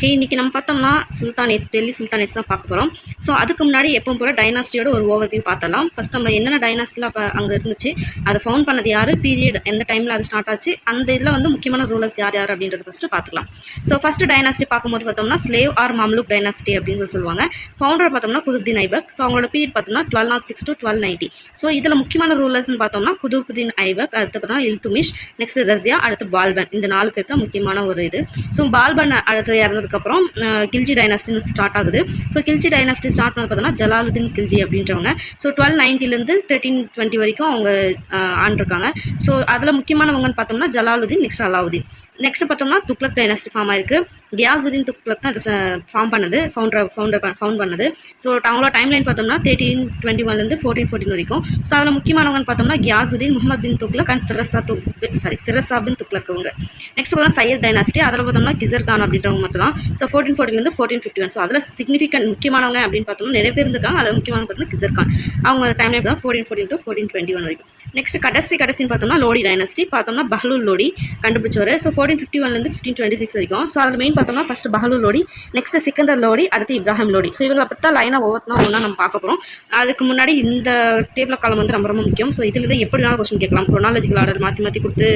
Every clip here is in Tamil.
ஓகே, இன்றைக்கி நம்ம பார்த்தோம்னா சுல்தானேட், டெல்லி சுல்தானேட்ஸ் தான் பார்க்க போகிறோம். ஸோ அதுக்கு முன்னாடி எப்பவும் போல் டைனாஸ்டியோட ஒரு ஓவர்வியூ பார்த்தலாம். ஃபஸ்ட் நம்ம என்னென்ன டைனாஸ்டியில் அப்போ அங்கே இருந்துச்சு, அதை ஃபவுண்ட் பண்ணது யார், பீரியட் எந்த டைமில் அது ஸ்டார்ட் ஆச்சு, அந்த இதில் வந்து முக்கியமான ரூலர்ஸ் யார் யார் அப்படின்றத ஃபஸ்ட்டு பார்த்துக்கலாம். ஸோ ஃபஸ்ட்டு டைனாஸ்டி பார்க்கும்போது பார்த்தோம்னா ஸ்லேவ் ஆர் மம்லுக் டைனாஸ்டி அப்படின்னு சொல்லுவாங்க. ஃபவுண்டர் பார்த்தோம்னா குதுப்தீன் ஐபக். ஸோ அவங்களோட பீரியட் பார்த்தோம்னா 1206 to 1290. ஸோ இதில் முக்கியமான ரூலர்ஸ்னு பார்த்தோம்னா குதுப்தீன் ஐபக், அடுத்து பார்த்தோம்னா இல்துமிஷ், நெக்ஸ்ட் ரஷ்யா, அடுத்து பால்பன். இந்த 4 பேர் தான் முக்கியமான ஒரு இது. ஸோ பால்பன் அடுத்து இறந்ததுக்கப்புறம் கில்ஜி டைனாஸ்டி ஸ்டார்ட் ஆகுது. ஸோ கில்ஜி டைனாஸ்டி ஸ்டார்ட் பண்ணது பார்த்தோம்னா ஜலாலுதீன் கில்ஜி அப்படின்றவங்க. ஸோ 1290 1320 வரைக்கும் அவங்க ஆண்டிருக்காங்க. ஸோ அதில் முக்கியமானவங்கன்னு பார்த்தோம்னா ஜலாலுதீன், நெக்ஸ்ட் அலாவுதீன். நெக்ஸ்ட் பார்த்தோம்னா துக்ளக் டைனாஸ்டி ஃபார்ம் ஆயிருக்கு. கியாசுதீன் துக்ளக் தான் ஃபார்ம் பண்ணது, ஃபவுண்ட் பண்ணது. ஸோ அவங்களோட டைம்லைன் பார்த்தோம்னா 1321 1414 வரைக்கும். ஸோ அதில் முக்கியமானவங்கன்னு பார்த்தோம்னா கியாசுதீன், முகமது பின் துக்ளக் அண்ட் ஃபிரஸா பின் துக்ளக் அவங்க. நெக்ஸ்ட் பார்த்தா சையத் டைனாஸ்டி, அதில் பார்த்தோம்னா கிசர் கான் அப்படின்றவங்க மட்டும் தான். ஸோ 1440 1451. ஸோ அதில் சிக்னிஃபிகன்ட் முக்கியமானவங்க அப்படின்னு பார்த்தோம்னா நிறைய பேர் இருக்காங்க. அதில் முக்கியமான பார்த்தோம்னா கிசர் கான். அவங்க டைம்லைன் பார்த்தா 1414 to 1421 வரைக்கும். நெக்ஸ்ட் கடைசின்னு பார்த்தோம்னா லோடி டைனாஸ்டி பார்த்தோம்னா பஹ்லூல் லோடி கண்டுபிடிச்சவர். ஸோ 1451 1526 வரைக்கும். ஸோ அதில் மெயின் பார்த்தோம்னா ஃபர்ஸ்ட் பஹ்லூல் லோடி, நெக்ஸ்ட் சிக்கந்தர் லோடி, அடுத்து இப்ராஹிம் லோடி. ஸோ இவங்களை பற்றி தான் லைனாக ஒவ்வொன்றா நம்ம பார்க்க போகிறோம். அதுக்கு முன்னாடி இந்த டேபிள் காலம் வந்து ரொம்ப ரொம்ப முக்கியம். ஸோ இதில் எப்படி வேணாலும் கொஸ்டின் கேட்கலாம். க்ரோனாலஜிக்கல் ஆர்டர் மாற்றி கொடுத்து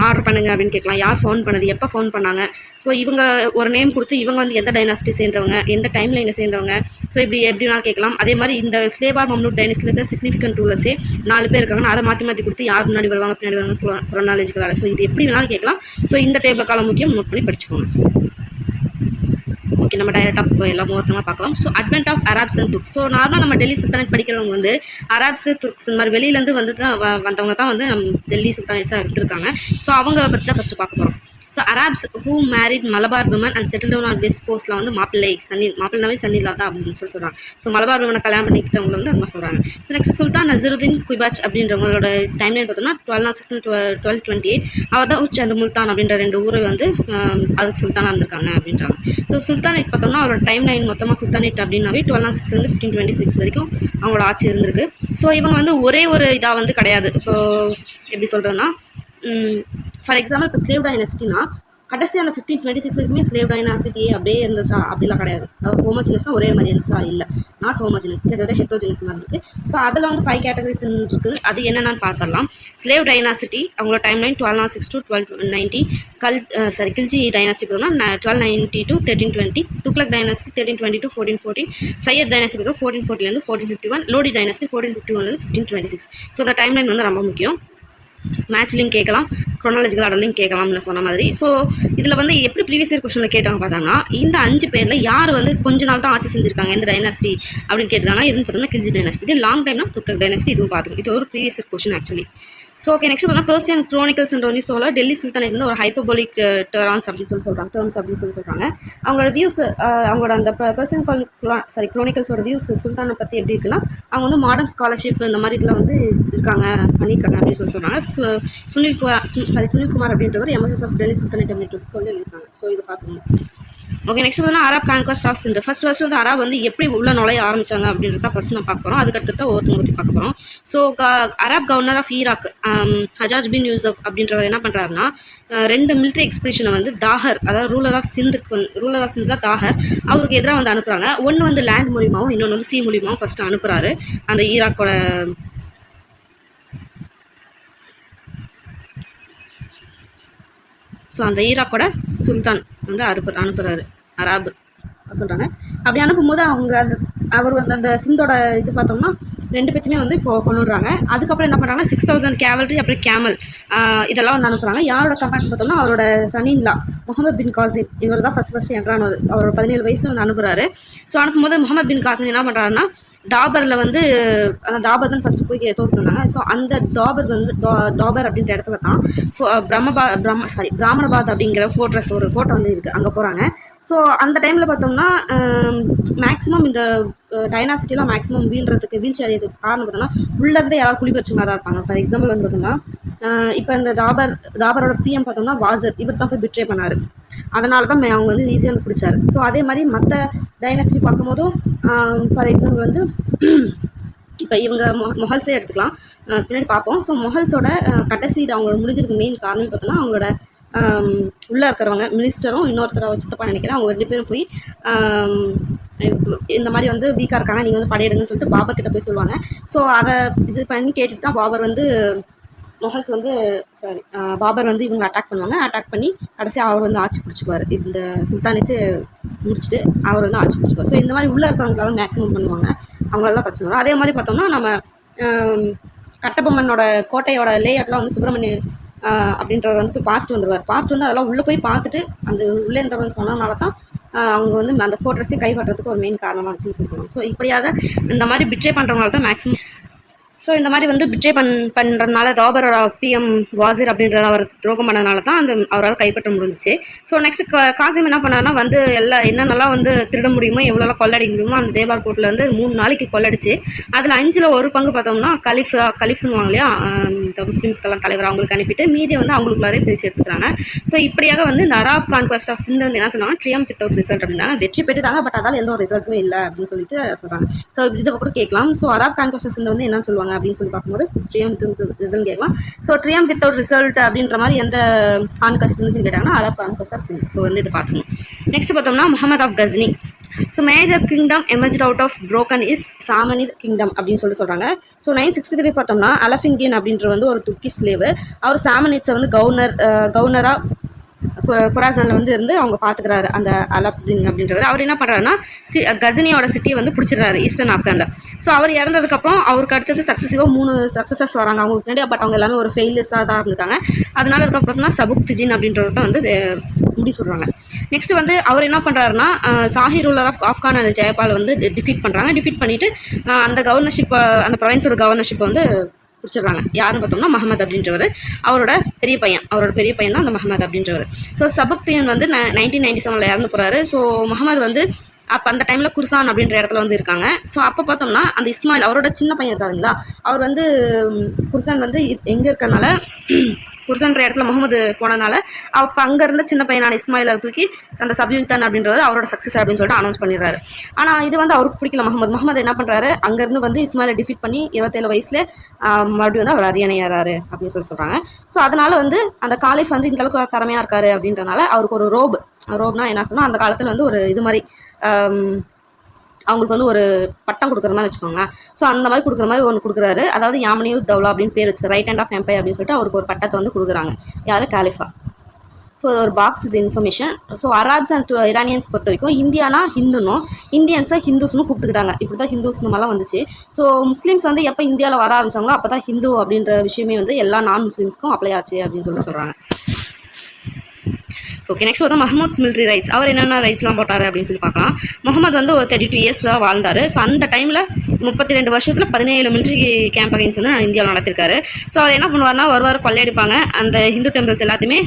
ஆர்டர் பண்ணுங்க அப்படின்னு கேட்கலாம். யார் ஃபவுண்ட் பண்ணது, எப்போ ஃபவுண்ட் பண்ணாங்க, ஸோ இவங்க ஒரு நேம் கொடுத்து இவங்க வந்து எந்த டைனாஸ்டி சேர்ந்தவங்க, எந்த டைம் லைனில் சேர்ந்தவங்க, ஸோ இப்படி எப்படி வேணாலும் கேட்கலாம். அதே மாதிரி இந்த ஸ்லேவ் ஆர் மம்லுக் டைனாஸ்டியில் இருக்க சிக்னிஃபிகன்ட் ரூலர்ஸே 4 பேர் இருக்காங்கன்னா அதை மாற்றி கொடுத்து யார் முன்னாடி வருவாங்க பின்னாடி வருவாங்க க்ரோனாலஜிக்கல் ஆர்டர். ஸோ இது எப்படி வேணாலும் கேட்கலாம். ஸோ இந்த டேபிள் காலம் முக்கியம், நோட் பண்ணி படிச்சுக்கோங்க. ஓகே, நம்ம டைரெக்டாக எல்லாம் ஒருத்தவங்க பார்க்கலாம். So advent of Arabs and Turks. So நார்மலாக நம்ம டெல்லி சுல்தானேட் படிக்கிறவங்க வந்து அரப்ஸ், துர்க்ஸ் இந்த மாதிரி வெளியிலேருந்து வந்தவங்க தான் வந்து நம்ம டெல்லி சுல்தானேட்ஸாக இருந்திருக்காங்க. ஸோ அவங்க பற்றி தான் ஃபஸ்ட்டு பார்க்க போகிறோம். So Arabs who married Malabar women and settle down on west கோஸ்ட்டில் வந்து மாப்பிள்ளைனாவே சன்னிலா தான் அப்படின்னு சொல்கிறாங்க. ஸோ மலபார் விமனை கல்யாணம் பண்ணிக்கிட்டவங்க வந்து அந்த மாதிரி சொல்கிறாங்க. ஸோ நெக்ஸ்ட் சுல்தான் நசருதீன் குய்பாச் அப்படின்றவங்களோட டைம்லைன் பார்த்தோம்னா 1206 to 1228. அவர் தான் உச் அண்ட் முல்தான் அப்படின்ற 2 ஊரை வந்து அது சுல்தானாக இருந்திருக்காங்க அப்படின்றாங்க. ஸோ சுல்தானேட் பார்த்தோம்னா அவரோட டைம்லைன் மொத்தமாக சுல்தானேட் அப்படின்னாவே 1206 1526 வரைக்கும் அவங்களோட ஆட்சி இருந்திருக்கு. ஸோ இவங்க வந்து ஒரே ஒரு இதாக வந்து கிடையாது. இப்போது எப்படி சொல்கிறதுனா, ஃபார் எக்ஸாம்பிள் இப்போ ஸ்லேவ் டைனாசிட்டினா கடைசி அந்த 1526 வரைக்குமே ஸ்லேவ் டைனாசிட்டி அப்படியே இருந்துச்சா, அப்படிலாம் கிடையாது. அதாவது ஹோமோஜினஸ்னால் ஒரே மாதிரி இருந்துச்சா, இல்லை, நாட் ஹோமோஜினஸ், கிட்டத்தட்ட ஹெட்ரோஜினஸ் மாதிரி இருக்குது. ஸோ அதில் வந்து 5 கேட்டகரிஸ் இருக்குது. அது என்னென்னு பார்த்துடலாம். ஸ்லேவ் டைனாசிட்டி அவங்களோட டைம்லைன் 1206 to 1290. கில்ஜி டைனாசிட்டி பார்த்தோம்னா 1290 to 1320. Tughlaq dynasty 1320 to 1414. Sayyid dynasty பார்த்தோம் 1440 1451. லோடி டைனாசிட்டி 1451 1526. ஸோ அந்த டைம்லைன் வந்து ரொம்ப முக்கியம். மேட்ச்லையும் கேட்கலாம், க்ரோனாலஜிக்கல் ஆர்டர்லையும் கேட்கலாம்னு சொன்ன மாதிரி. ஸோ இதில் வந்து எப்படி ப்ரீவியஸ் இயர் கொஸ்டினில் கேட்டாங்க பார்த்தாங்கன்னா, இந்த 5 பேரில் யார் வந்து கொஞ்ச நாள் தான் ஆட்சி செஞ்சுருக்காங்க எந்த டைனாஸ்டி அப்படின்னு கேட்டாங்க. இதுன்னு பார்த்தோம்னா கில்ஜி டைனாஸ்டி. இது லாங் டைம்னா துக்ளக் டைனாஸ்டி. இதுவும் பார்த்துக்கணும். இது ஒரு previous year question actually. So okay, next பார்த்தா பெர்சியன் க்ரோனிக்கல்ஸ் என்ற நியூஸ் போல டெல்லி சுல்தானேட் வந்து ஒரு ஹைப்பர்போலிக் டர்ம்ஸ் அப்படின்னு சொல்கிறாங்க. அவங்களோட வியூஸ், அவங்களோட அந்த பெர்சியன் க்ரோனிக்கல்ஸோட வியூஸ் சுல்தானை பற்றி எப்படி இருக்குன்னா, அவங்க வந்து மாடர்ன் ஸ்காலர்ஷிப் இந்த மாதிரி இதில் வந்து பண்ணியிருக்காங்க அப்படின்னு சொல்கிறாங்க. சுனில்குமார் அப்படின்றவர் எமர்ஜென்ஸ் ஆஃப் டெல்லி சுல்தானேட் அப்படின்னு வந்து எழுதியிருக்காங்க. ஸோ இதை பார்த்துக்கணும். ஓகே, நெக்ஸ்ட் வந்து Arab conquest of Sindh. First வந்து அரப் வந்து எப்படி உள்ள நுழைய ஆரம்பிச்சாங்க அப்படின்றத ஃபர்ஸ்ட் நம்ம பார்க்க போகிறோம். அதுக்கடுத்து தான் ஒருத்தவங்க பற்றி பார்க்க போகிறோம். So Arab governor of Iraq Hajjaj bin Yusuf அப்படின்றவர் என்ன பண்ணுறாருன்னா, 2 மிலிட்ரி எக்ஸ்பிடிஷனை வந்து தாகர், அதாவது ரூலர் ஆஃப் சிந்தில் தாகர் அவருக்கு எதிராக வந்து அனுப்புகிறாங்க. ஒன்று வந்து லேண்ட் மூலியமாகவும் இன்னொன்று வந்து சி மூலியமாகவும் ஃபஸ்ட்டு அனுப்புகிறாரு. அந்த ஈராக்கோட சுல்தான் வந்து அனுப்புகிறாரு அரபு சொல்கிறாங்க. அப்படி அனுப்பும்போது அவர் வந்து அந்த சிந்தோட இது பார்த்தோம்னா 2 பேர்த்துமே வந்து கொண்டுடுறாங்க. அதுக்கப்புறம் என்ன பண்ணுறாங்கன்னா 6000 கேவல்ரி அப்புறம் கேமல் இதெல்லாம் வந்து அனுப்புகிறாங்க. யாரோட கம்பேர் பார்த்தோம்னா அவரோட சனின்லா முகமது பின் காசிம், இவர் தான் ஃபஸ்ட் என்ட்ரானவர். அவரோட 17 வயசில் வந்து அனுப்புகிறாரு. ஸோ அனுப்பும்போது முகமது பின் காசிம் என்ன பண்ணுறாருன்னா, தாபரில் வந்து அந்த தாபர் தான் ஃபஸ்ட்டு போய் தோற்றுருந்தாங்க. ஸோ அந்த தாபர் அப்படின்ற இடத்துல தான் பிராமணபாத் அப்படிங்கிற ஒரு கோட்டை வந்து இருக்குது. அங்கே போகிறாங்க. ஸோ அந்த டைமில் பார்த்தோம்னா மேக்ஸிமம் இந்த டைனாசிட்டிலாம் மேக்ஸிமம் வீழ்ச்சி அடையிறதுக்கு காரணம் பார்த்தோம்னா உள்ளேருந்து யாராவது குளிப்பறிச்சவங்க தான் இருப்பாங்க. ஃபார் எக்ஸாம்பிள் வந்து பார்த்தோம்னா இப்போ இந்த தாபரோட பிஎம் பார்த்தோம்னா வாசர், இவர் தான் போய் பிட்ரே பண்ணார். அதனால தான் அவங்க வந்து ஈஸியாக வந்து பிடிச்சாரு. ஸோ அதே மாதிரி மற்ற டைனாசிட்டி பார்க்கும்போதும் ஃபார் எக்ஸாம்பிள் வந்து இப்போ இவங்க மொஹல்ஸே எடுத்துக்கலாம், பின்னாடி பார்ப்போம். ஸோ மொஹல்ஸோட கடைசி இது அவங்க முடிஞ்சதுக்கு மெயின் காரணம் பார்த்தோம்னா அவங்களோட உள்ளே இருக்கிறவங்க மினிஸ்டரும் இன்னொருத்தரை சித்தப்பா நினைக்கிறேன், அவங்க 2 பேரும் போய் இந்த மாதிரி வந்து வீக்காக இருக்காங்க, நீங்கள் வந்து படையெடுங்கன்னு சொல்லிட்டு பாபர் கிட்ட போய் சொல்லுவாங்க. ஸோ அதை இது பண்ணி கேட்டுட்டு தான் பாபர் வந்து முகல்ஸ் வந்து பாபர் வந்து இவங்க அட்டாக் பண்ணுவாங்க. அட்டாக் பண்ணி கடைசியாக அவர் வந்து ஆட்சி பிடிச்சிக்குவார். இந்த சுல்தானேச்சு முடிச்சுட்டு அவர் வந்து ஆட்சி பிடிச்சிக்குவார். ஸோ இந்த மாதிரி உள்ளே இருக்கிறவங்களால மேக்ஸிமம் பண்ணுவாங்க, அவங்களால பிரச்சனை வரும். அதே மாதிரி பார்த்தோம்னா நம்ம கட்டபொம்மனோட கோட்டையோட லேஅவுட்லாம் வந்து சுப்பிரமணிய அப்படின்றவர் வந்து போய் பார்த்துட்டு வந்துடுவார். பார்த்துட்டு வந்து அதெல்லாம் உள்ளே போய் பார்த்துட்டு அந்த உள்ளே இருந்தவங்க சொன்னதுனால தான் அவங்க வந்து அந்த ஃபோர்ட்ரஸையும் கைப்பற்றதுக்கு ஒரு மெயின் காரணமாக இருந்துச்சுன்னு சொல்லி சொல்லுவாங்க. ஸோ இப்படியாக இந்த மாதிரி பிட்ரே பண்ணுறவங்களால தான் மேக்ஸிமம். ஸோ இந்த மாதிரி வந்து பிட்ரே பண்ணுறதுனால தாபரோட பிஎம் வாசிர் அப்படின்றத அவர் துரோகம் பண்ணதுனால தான் அவரால் கைப்பற்ற முடிஞ்சிச்சு. ஸோ நெக்ஸ்ட் காசிம் என்ன பண்ணார்னா வந்து என்னென்னலாம் வந்து திருட முடியுமோ எவ்வளோலாம் கொள்ளடிக்க முடியுமோ அந்த தேபார் கோட்டில் வந்து 3 நாளைக்கு கொள்ளடிச்சு அதில் 5ல் 1 பங்கு பார்த்தோம்னா கலிஃப்னுவாங்க இல்லையா, இந்த முஸ்லீம்ஸ்க்கெல்லாம் தலைவர் அவங்களுக்கு அனுப்பிட்டு மீதியை வந்து அவங்களுக்குள்ளாரே பிரித்து எடுத்துக்கிறாங்க. ஸோ இப்படியாக வந்து இந்த அராப் கான்குவஸ்ட் ஆஃப் சிந்த் வந்து என்ன சொன்னாங்க, ட்ரியம் வித்தவுட் ரிசல்ட் அப்படின்னா வெற்றி பெற்றுட்டாங்க, பட் அதால் எந்த ஒரு ரிசல்ட்டுமே இல்லை அப்படின்னு சொல்லிட்டு சொல்கிறாங்க. ஸோ இதை கூட கேட்கலாம். So Arab conquest of Sindh வந்து என்னன்னு சொல்லுவாங்க அப்படின்னு சொல்லி பார்க்கும்போது ட்ரியம் வித் ரிசல்ட் கேட்கலாம். ஸோ ட்ரியம் வித்தவுட் ரிசல்ட் அப்படின்ற மாதிரி எந்த கான்கஸ்ட் இருந்துச்சுன்னு கேட்டாங்கன்னா Arab conquest of Sindh. So வந்து இது பார்க்கணும். நெக்ஸ்ட் பார்த்தோம்னா Muhammad of Ghazni. So major kingdom emerged out of broken is Samanid kingdom அப்படின்னு சொல்கிறாங்க. ஸோ 963 பார்த்தோம்னா அலஃபிங்கின் அப்படின்ற வந்து ஒரு துர்க்கி ஸ்லேவு, அவர் சாமனிட்ஸை வந்து கவர்னராக குராசானில் வந்து இருந்து அவங்க பார்த்துக்கிறாரு அந்த அலப்தீன் அப்படின்றவர். அவர் என்ன பண்ணுறாருன்னா கஜினியோட சிட்டியை வந்து பிடிச்சிடுறாரு ஈஸ்டர்ன் ஆப்கானில். ஸோ அவர் இறந்ததுக்கப்புறம் அவருக்கு அடுத்தது சக்ஸஸிவாக 3 சக்ஸஸர்ஸ் வராங்க அவங்களுக்கு முன்னாடி. பட் அவங்க எல்லாமே ஒரு ஃபெயிலியர்ஸாக தான் இருந்திருக்காங்க. அதனால அதுக்கப்புறம் சபுக் திஜின் அப்படின்றவர் தான் வந்து முடி சொல்கிறாங்க. நெக்ஸ்ட் வந்து அவர் என்ன பண்ணுறாருன்னா Shahi ruler of Afghan and Jayapal வந்து டிஃபீட் பண்ணுறாங்க. டிஃபீட் பண்ணிவிட்டு அந்த கவர்னர்ஷிப்பை அந்த ப்ரொவின்ஸோட கவர்னர்ஷிப்பை வந்து பிடிச்சிடுறாங்க. யாருன்னு பார்த்தோம்னா மஹமத் அப்படின்றவர், அவரோட பெரிய பையன் தான் அந்த மஹமத் அப்படின்றவர். ஸோ சபுக்தியன் வந்து 1997 இறந்து போகிறாரு. ஸோ முகமது வந்து அப்போ அந்த டைமில் குர்சான் அப்படின்ற இடத்துல வந்து இருக்காங்க. ஸோ அப்போ பார்த்தோம்னா அந்த இஸ்மாயில் அவரோட சின்ன பையன் இருக்காருங்களா, அவர் வந்து குர்சான் வந்து எங்கே இருக்கனால குர்சான்ற இடத்துல முகமது போனதுனால அப்போ அங்கே இருந்த சின்ன பையனான இஸ்மாயிலை தூக்கி அந்த சப்யுல்தான் அப்படின்றவர் அவரோட சக்ஸஸ் அப்படின்னு சொல்லிட்டு அனௌன்ஸ் பண்ணிடுறாரு. ஆனால் இது வந்து அவருக்கு பிடிக்கல. முகமது என்ன பண்ணுறாரு, அங்கேருந்து வந்து இஸ்மாயிலை டிஃபீட் பண்ணி 27 வயசில் மறுபடியும் வந்து அவர் அரியணையாராரு அப்படின்னு சொல்கிறாங்க. ஸோ அதனால வந்து அந்த காலிஃப் வந்து இந்தளவுக்கு திறமையாக இருக்காரு அப்படின்றனால அவருக்கு ஒரு ரோப்னா என்ன சொன்னால் அந்த காலத்தில் வந்து ஒரு இது மாதிரி அவங்களுக்கு வந்து ஒரு பட்டம் கொடுக்குற மாதிரி வச்சுக்கோங்க. ஸோ அந்த மாதிரி கொடுக்குற மாதிரி ஒன்று கொடுக்குறாரு. அதாவது யாமனியூத் தௌலா அப்படின்னு பேர் வச்சு ரைட் ஹேண்ட் ஆஃப் எம்பையர் அப்படின்னு சொல்லிட்டு அவருக்கு ஒரு பட்டத்தை வந்து கொடுக்குறாங்க. யார், காலிஃபா. ஸோ அது ஒரு பாக்ஸ் இது information. So Arabs and Iranians பொறுத்த வரைக்கும் இந்தியானா ஹிந்துனும் இந்தியன்ஸை ஹிந்துஸ்னு கூப்பிட்டுக்கிட்டாங்க. இப்படி தான் ஹிந்துஸ்னு மாதிரிலாம் வந்துச்சு. ஸோ முஸ்லீம்ஸ் வந்து எப்போ இந்தியாவில் வர ஆரம்பிச்சாங்களோ அப்போ தான் ஹிந்து அப்படின்ற விஷயமே வந்து எல்லா நான் முஸ்லீம்ஸ்க்கும் அப்ளை ஆச்சு அப்படின்னு சொல்கிறாங்க. ஓகே, நெக்ஸ்ட் வந்து மஹமூத்ஸ் மிலிட்ரி ரைட்ஸ். அவர் என்னென்ன ரைட்ஸ்லாம் போட்டார் அப்படின்னு சொல்லி பார்க்கலாம். முகமது வந்து ஒரு 32 இயர்ஸ் தான் வாழ்ந்தார். ஸோ அந்த டைமில் 32 வருஷத்தில் 17 மிலிட்ரி கேம்ப் அகைன்ஸ் வந்து இந்தியாவில் நடத்திருக்காரு. ஸோ அவர் என்ன பண்ணுவார்னா வருவார், கொள்ளையடிப்பாங்க, அந்த ஹிந்து டெம்பிள்ஸ் எல்லாத்தையுமே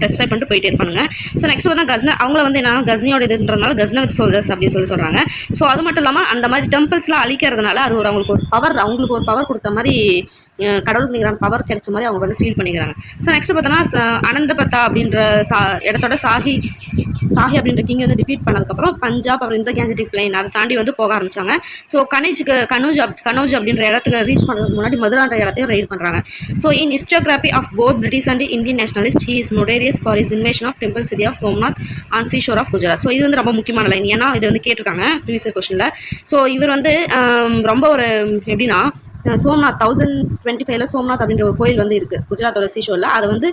டெஸ்ட்ராய் பண்ணிட்டு போயிட்டே இருப்பாங்க. ஸோ நெக்ஸ்ட் வந்து அவங்கள வந்து என்ன கஸ்னியோட இதுன்றதுனால கஸ்னவித் சோல்ஜர்ஸ் அப்படின்னு சொல்கிறாங்க. ஸோ அது மட்டும் இல்லாமல் அந்த மாதிரி டெம்பிள்ஸ்லாம் அழிக்கிறதுனால அது அவங்களுக்கு ஒரு பவர் கொடுத்த மாதிரி, கடவுளுக்கு நிகரான பவர் கிடைச்ச மாதிரி அவங்க வந்து ஃபீல் பண்ணிக்கிறாங்க. ஸோ நெக்ஸ்ட் பார்த்தோன்னா அனந்தபத்தா அப்படின்ற இடத்தோட சாஹி அப்படின்ற கிங் வந்து டிஃபீட் பண்ணதுக்கப்புறம் பஞ்சாப் அப்புறம் இந்த கேஞ்சட்டிக் பிளைன் அதை தாண்டி வந்து போக ஆரம்பிச்சாங்க. ஸோ கனோஜ் அப்படின்ற இடத்துக்கு ரீச் பண்ணுறதுக்கு முன்னாடி மதுரான்ற இடத்தையும் ரைட் பண்ணுறாங்க. So in historiography of both British and Indian nationalist he is notorious for his invasion of temple city of Somnath on sea shore of Gujarat. So இது வந்து ரொம்ப முக்கியமான லைன், ஏன்னா இது வந்து கேட்டிருக்காங்க ப்ரீவியஸ் கொஸ்டினில். ஸோ இவர் வந்து ரொம்ப ஒரு எப்படின்னா சோம்நாத் 1025 சோம்நாத் அப்படின்ற ஒரு கோயில் வந்து இருக்குது குஜராத்தோட சீஷோரில். அதை வந்து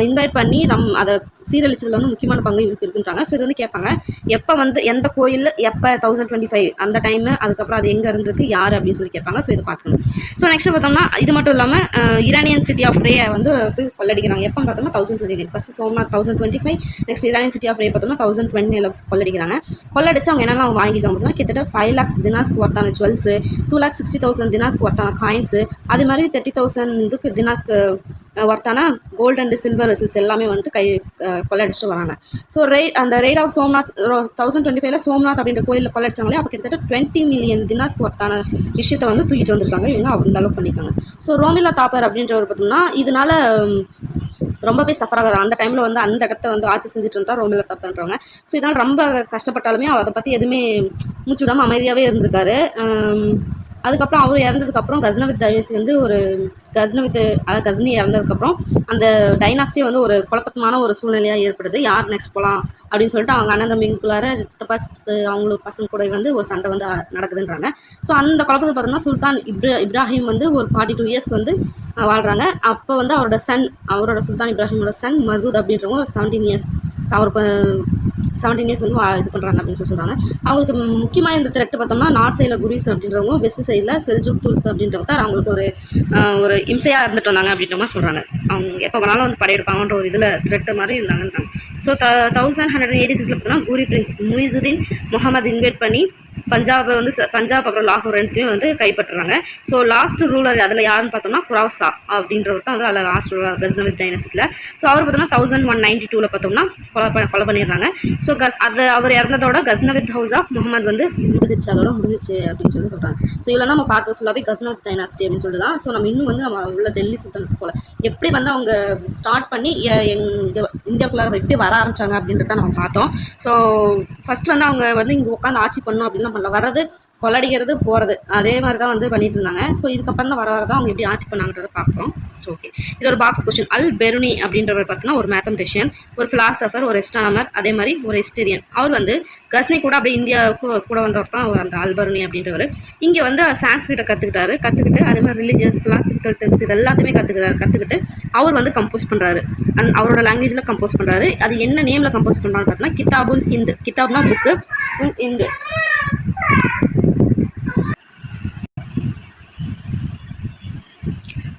இன்வைட் பண்ணி அதை சீரழிச்சதில் வந்து முக்கியமான பங்கு இவருக்கு இருக்குன்றாங்க. ஸோ இது வந்து கேட்பாங்க, எப்போ வந்து எந்த கோயில் எப்போ 1025 அந்த டைமு, அதுக்கப்புறம் அது எங்கே இருந்திருக்கு யார் அப்படின்னு சொல்லி கேட்பாங்க. ஸோ இதை பார்த்துக்கணும். ஸோ நெக்ஸ்ட் பார்த்தோம்னா இது மட்டும் இல்லாமல் இரானியன் சிட்டி ஆஃப் ரே வந்து போய் கொள்ளடிக்கிறாங்க. எப்போ பார்த்தோம்னா 1029. First Somnath 1025, next Iranian city of Rey பார்த்தோம்னா 1029 கொள்ளடிக்கிறாங்க. கொள்ளடிச்சு அவங்க என்னென்ன வாங்கிக்கிறாங்க பார்த்தோம்னா கிட்டத்தட்ட 5 lakhs தினாஸ்க்கு ஒர்த்தான ஜுவல்ஸு, 2,60,000 தினாஸ்க்கு ஒர்த்தான காயின்ஸு, அது மாதிரி 30,000 தினாஸ்க்கு ஒர்த்தான கோல்டு அண்ட் சில்வர் வெசல்ஸ் எல்லாமே வந்து கொள்ளடிச்சிட்டு வராங்க. ஸோ அந்த ரெய்ட் ஆஃப் சோம்நாத் 1025 சோம்நாத் அப்படின்ற கோயிலில் கொள்ளடிச்சாங்களே, அப்போ கிட்டத்தட்ட 20 million தினாஸ்க்கு ஒர்த்தான விஷயத்தை வந்து தூக்கிட்டு வந்திருக்காங்க. இவங்க அந்த அளவுக்கு பண்ணியிருக்காங்க. ஸோ ரோமிலா தாப்பர் அப்படின்றவர் பார்த்தோம்னா இதனால ரொம்பவே சஃபர் ஆகிறாங்க. அந்த டைமில் வந்து அந்த இடத்த வந்து ஆட்சி செஞ்சுட்டு இருந்தால் ரோமிலா தாப்பர்ன்றவங்க. ஸோ இதனால் ரொம்ப கஷ்டப்பட்டாலுமே அதை பற்றி எதுவுமே மூச்சு விடாமல் அமைதியாகவே இருந்திருக்காரு. அதுக்கப்புறம் அவர் இறந்ததுக்கப்புறம் கஸ்னவித் டைனஸ்டி வந்து ஒரு கஸ்னி இறந்ததுக்கப்புறம் அந்த டைனாஸ்டியே வந்து ஒரு குழப்பமான ஒரு சூழ்நிலையாக ஏற்படுது. யார் நெக்ஸ்ட் போகலாம் அப்படின்னு சொல்லிட்டு அவங்க அண்ணன் தம்பிக்குள்ளார சித்தப்பா அவங்களுக்கு பசங்க கூட வந்து ஒரு சண்டை வந்து நடக்குதுன்றாங்க. ஸோ அந்த குழப்பத்தில் பார்த்தோம்னா சுல்தான் இப்ராஹிம் வந்து ஒரு 42 இயர்ஸ்க்கு வந்து வாழ்கிறாங்க. அப்போ வந்து அவரோட சுல்தான் இப்ராஹிமோட சன் மசூத் அப்படின்றவங்க 17 இயர்ஸ் அவருக்கு 17 இயர்ஸ் வந்து இது பண்ணுறாங்க அப்படின்னு சொல்கிறாங்க. அவங்களுக்கு முக்கியமாக இந்த த்ரெட்டு பார்த்தோம்னா நார்த் சைடில் குரீஸ் அப்படின்றவங்க, வெஸ்ட் சைடில் செல்ஜுக் துர்ஸ் அப்படின்றவங்க தான் அவங்களுக்கு ஒரு இம்சையாக இருந்துட்டு வந்தாங்க அப்படின்ற மாதிரி சொல்கிறாங்க. அவங்க எப்போ வேணாலும் வந்து படையெடுப்பாங்கன்ற ஒரு இதில் த்ரெட்டு மாதிரி இருந்தாங்கன்றாங்க. ஸோ 1186 பார்த்தோம்னா கூரி பிரின்ஸ் முயிசுதீன் முகமது இன்வைட் பண்ணி பஞ்சாப் அப்புறம் லாகூர் ரெண்டுத்தையும் வந்து கைப்பற்றுறாங்க. ஸோ லாஸ்ட் ரூலர் அதில் யாருன்னு பார்த்தோம்னா குராவ்சா அப்படின்றவர் தான் வந்து அதில் லாஸ்ட் ரூலர் கஸ்னவித் டைனஸ்டியில். ஸோ அவர் பார்த்தோம்னா 1192 பார்த்தோம்னா கொலை பண்ணிடுறாங்க. ஸோ அவர் இறந்ததோட கஸ்னவித் ஹவுஸ் ஆஃப் முகமது வந்து முடிஞ்சிச்சு அப்படின்னு சொல்கிறாங்க. ஸோ இதில் நம்ம பார்த்தது ஃபுல்லாகவே கஸ்னவித் டைனாஸ்டி அப்படின்னு சொல்லிட்டு தான். ஸோ நம்ம இன்னும் வந்து நம்ம உள்ள டெல்லி சுல்தான் போல எப்படி வந்து அவங்க ஸ்டார்ட் பண்ணி இந்தியாவுக்குள்ள எப்படி வர ஆரம்பித்தாங்க அப்படின்றத நம்ம பார்த்தோம். ஸோ ஃபஸ்ட் வந்து அவங்க வந்து இங்கே உட்காந்து ஆட்சி பண்ணணும் அப்படின்லாம் பண்ணல, வர்றது கொள்ளடிக்கிறது போகிறது அதே மாதிரி தான் வந்து பண்ணிட்டு இருந்தாங்க. ஸோ இதுக்கப்புறம் தான் வரதான் அவங்க எப்படி ஆட்சி பண்ணாங்கன்றதை பார்க்குறோம். ஸோ ஓகே, இது ஒரு பாக்ஸ் கொஸ்டின். அல் பெருனி அப்படின்றவர் பார்த்தோன்னா ஒரு மேத்தமெட்டிஷியன், ஒரு ஃபிலாசபர், ஒரு எஸ்ட்ரானமர், அதே மாதிரி ஒரு ஹிஸ்டரியன். அவர் வந்து கஸ்னி கூட அப்படியே இந்தியாவுக்கு கூட வந்தவர் தான் அந்த அல் பெருனி அப்படின்றவர். இங்கே வந்து சான்ஸ்கிரிட்டை கற்றுக்கிட்டு அதே மாதிரி ரிலீஜியஸ் ஃபிலாசபிக்கல் டெக்ஸ்ட் இது எல்லாத்தையுமே கற்றுக்கிட்டு அவர் வந்து கம்போஸ் பண்ணுறாரு. அவரோட லாங்குவேஜில் கம்போஸ் பண்ணுறாரு. அது என்ன நேமில் கம்போஸ் பண்ணுறான்னு பார்த்தோன்னா கிதாபுல் ஹிந்த். கிதாப்னா புக்கு, ஹிந்து.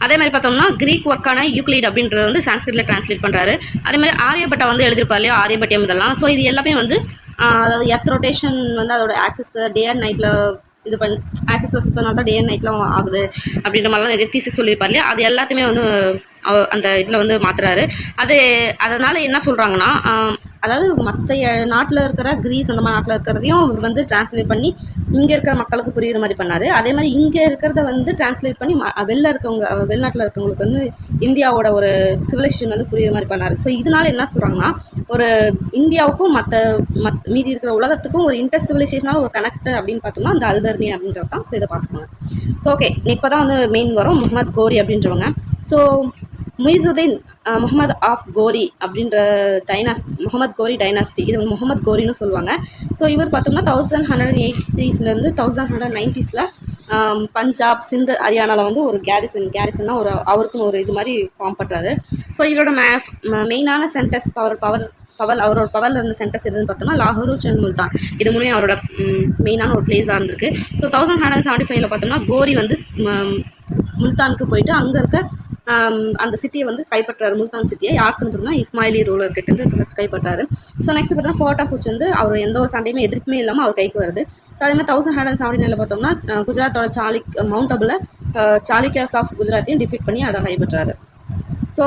அதே மாதிரி பார்த்தோம்னா கிரீக் ஒர்க்கான யூக்ளிட் அப்படின்றது வந்து சான்ஸ்கிரிட்டில் டிரான்ஸ்லேட் பண்ணுறாரு. அதே மாதிரி ஆரியபட்டா வந்து எழுதியிருப்பார் இல்லையா, ஆரியபட்டியம் இதெல்லாம். ஸோ இது எல்லாமே வந்து அதாவது எர்த் ரொட்டேஷன் வந்து அதோட ஆக்சஸ் டே அண்ட் நைட்டில் இது பண்ணி ஆக்சஸ் சுற்றினால தான் டே அண்ட் நைட்லாம் ஆகுது அப்படின்ற மாதிரிலாம் நிறைய தீசிஸ் சொல்லியிருப்பார் இல்லையா. அது எல்லாத்தையுமே வந்து அந்த இதில் வந்து மாற்றுறாரு. அதனால் என்ன சொல்கிறாங்கன்னா, அதாவது மற்ற நாட்டில் இருக்கிற கிரீஸ் அந்த மாதிரி நாட்டில் இருக்கிறதையும் அவர் வந்து டிரான்ஸ்லேட் பண்ணி இங்கே இருக்கிற மக்களுக்கு புரிகிற மாதிரி பண்ணார். அதே மாதிரி இங்கே இருக்கிறத வந்து டிரான்ஸ்லேட் பண்ணி வெளிநாட்டில் இருக்கவங்களுக்கு வந்து இந்தியாவோட ஒரு சிவிலைசேஷன் வந்து புரிகிற மாதிரி பண்ணார். ஸோ இதனால் என்ன சொல்கிறாங்கன்னா, ஒரு இந்தியாவுக்கும் மீதி இருக்கிற உலகத்துக்கும் ஒரு இன்டர் சிவிலைசேஷனாக ஒரு கனெக்ட் அப்படின்னு பார்த்தோம்னா அந்த அல் பெருனி அப்படின்றது தான். ஸோ இதை பார்த்துக்கோங்க. ஸோ ஓகே, இப்போ தான் வந்து மெயின் வரும் முகமது கோரி அப்படின்றவங்க. ஸோ முயிசுதீன் முகமது ஆஃப் கோரி அப்படின்ற முகமது கோரி டைனாஸ்டி, இது முகமது கோரின்னு சொல்லுவாங்க. ஸோ இவர் பார்த்தோம்னா 1180 1190 பஞ்சாப், சிந்து, ஹரியானாவில் வந்து ஒரு கேரிசன்னா ஒரு அவருக்குன்னு ஒரு இது மாதிரி ஃபார்ம் பண்ணுறாரு. ஸோ இவரோட மெயினான சென்டர்ஸ் அவரோட பவரில் இருந்த சென்டர்ஸ் எதுன்னு பார்த்தோம்னா லாகூர் அண்ட் முல்தான். இது மூலமே அவரோட மெயினான ஒரு பிளேஸாக இருந்திருக்கு. ஸோ 1175 பார்த்தோம்னா கோரி வந்து முல்தானுக்கு போயிட்டு அங்கே இருக்க அந்த சிட்டியை வந்து கைப்பற்றாரு. முல்தான் சிட்டியை யாருக்குன்னு பார்த்தோம்னா இஸ்மாயிலி ரூலர் கிட்ட இருந்து ஃபஸ்ட் கைப்பற்றாரு. ஸோ நெக்ஸ்ட் பார்த்தோம்னா ஃபோர்ட் ஆஃப் உச் வந்து அவர் எந்த ஒரு சண்டையுமே எதிர்ப்புமே இல்லாமல் அவர் கைக்கு வருது. ஸோ அதே மாதிரி 1179 பார்த்தோம்னா குஜராத்தோட மவுண்ட் அபுல சாலிக்கியாஸ் ஆஃப் குஜராத்தையும் டிஃபீட் பண்ணி அதை கைப்பற்றாரு. ஸோ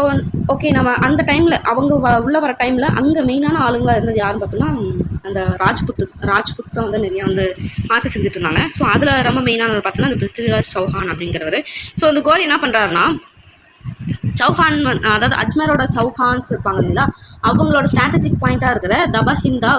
ஓகே, நம்ம அந்த டைமில் அவங்க உள்ளே வர டைமில் அங்கே மெயினான ஆளுங்களாக இருந்தது யாருன்னு பார்த்தோம்னா அந்த ராஜ்புத்ஸ் தான் வந்து நிறையா வந்து ஆட்சி செஞ்சுட்டு இருந்தாங்க. ஸோ அதில் ரொம்ப மெயினானவர் பார்த்தோம்னா அந்த பிருத்திவிராஜ் சௌஹான் அப்படிங்கிறவர். ஸோ அந்த கோரி என்ன பண்ணுறாருன்னா, சௌஹான் அதாவது அஜ்மேரோட சௌஹான்ஸ் இருப்பாங்க இல்லைங்களா, அவங்களோட ஸ்ட்ராட்டஜிக் பாயிண்டாக இருக்கிற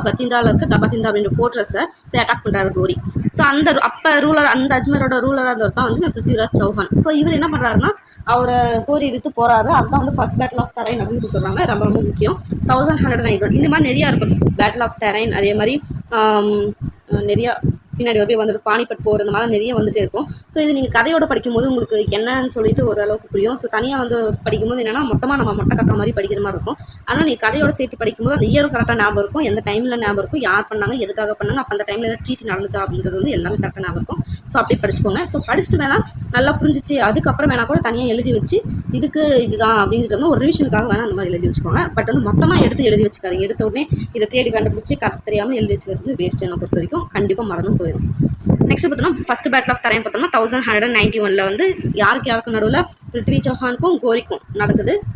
பத்திந்தாவில் இருக்க தபஹிந்தா அப்படின்ற ஃபோர்ட்ரஸை அட்டாக் பண்ணுறாரு கோரி. ஸோ அந்த அஜ்மேரோட ரூலராக இருந்தவர் தான் வந்து பிருத்திவிராஜ் சௌஹான். ஸோ இவர் என்ன பண்ணுறாருன்னா அவரை கோரி எதிர்த்து போகிறாரு. அதுதான் வந்து ஃபர்ஸ்ட் பேட்டில் ஆஃப் தரைன் அப்படின்னு சொல்கிறாங்க. ரொம்ப ரொம்ப முக்கியம். 1191 இந்த மாதிரி நிறையா இருக்கும் பேட்டில் ஆஃப் தரைன். அதே மாதிரி நிறையா பின்னாடி போய் வந்துட்டு பானிபட் போகிற இந்த மாதிரி நிறைய வந்துட்டு இருக்கும். ஸோ இது நீங்கள் கதையோடு படிக்கும்போது உங்களுக்கு என்னன்னு சொல்லிட்டு ஓரளவுக்கு புரியும். ஸோ தனியாக வந்து படிக்கும்போது என்னென்னா மொத்தமாக நம்ம மொட்டை கக்கா மாதிரி படிக்கிற மாதிரி இருக்கும். ஆனால் நீங்கள் கதையோடு சேர்த்து படிக்கும்போது அந்த இயரும் கரெக்டாக ஞாபகம் இருக்கும், எந்த டைமில் ஞாபகம் இருக்கும், யார் பண்ணாங்க, எதுக்காக பண்ணாங்க, அப்போ அந்த டைமில் எதாவது ட்ரீட் நடந்துச்சா அப்படின்றது வந்து எல்லாமே கரெக்டாக ஞாபகம் இருக்கும். ஸோ அப்படி படிச்சுக்கோங்க. ஸோ படிச்சுட்டு வேணால் நல்லா புரிஞ்சிச்சு அதுக்கப்புறம் வேணால் கூட தனியாக எழுதி வச்சு இதுதான் அப்படின்ட்டு ஒரு ரிவிஷனுக்காக வேணால் அந்த மாதிரி எழுதி வச்சுக்கோங்க. பட் வந்து மொத்தமாக எடுத்து வச்சுக்காதீங்க. எடுத்த உடனே இதை தேடி கண்டுபிடிச்சி கதை தெரியாமல் எழுதி வச்சுக்கிறது வேஸ்ட். என்னை பொறுத்த வரைக்கும் கண்டிப்பாக மறந்தும் போயிடும். நெக்ஸ்ட் பார்த்தோம்னா ஃபர்ஸ்ட் பேட்டில் ஆஃப் தரைன் பார்த்தோம்னா 1191 வந்து யாருக்கு நடுவில் பிருத்வி சௌஹானுக்கும் கோரிக்கும்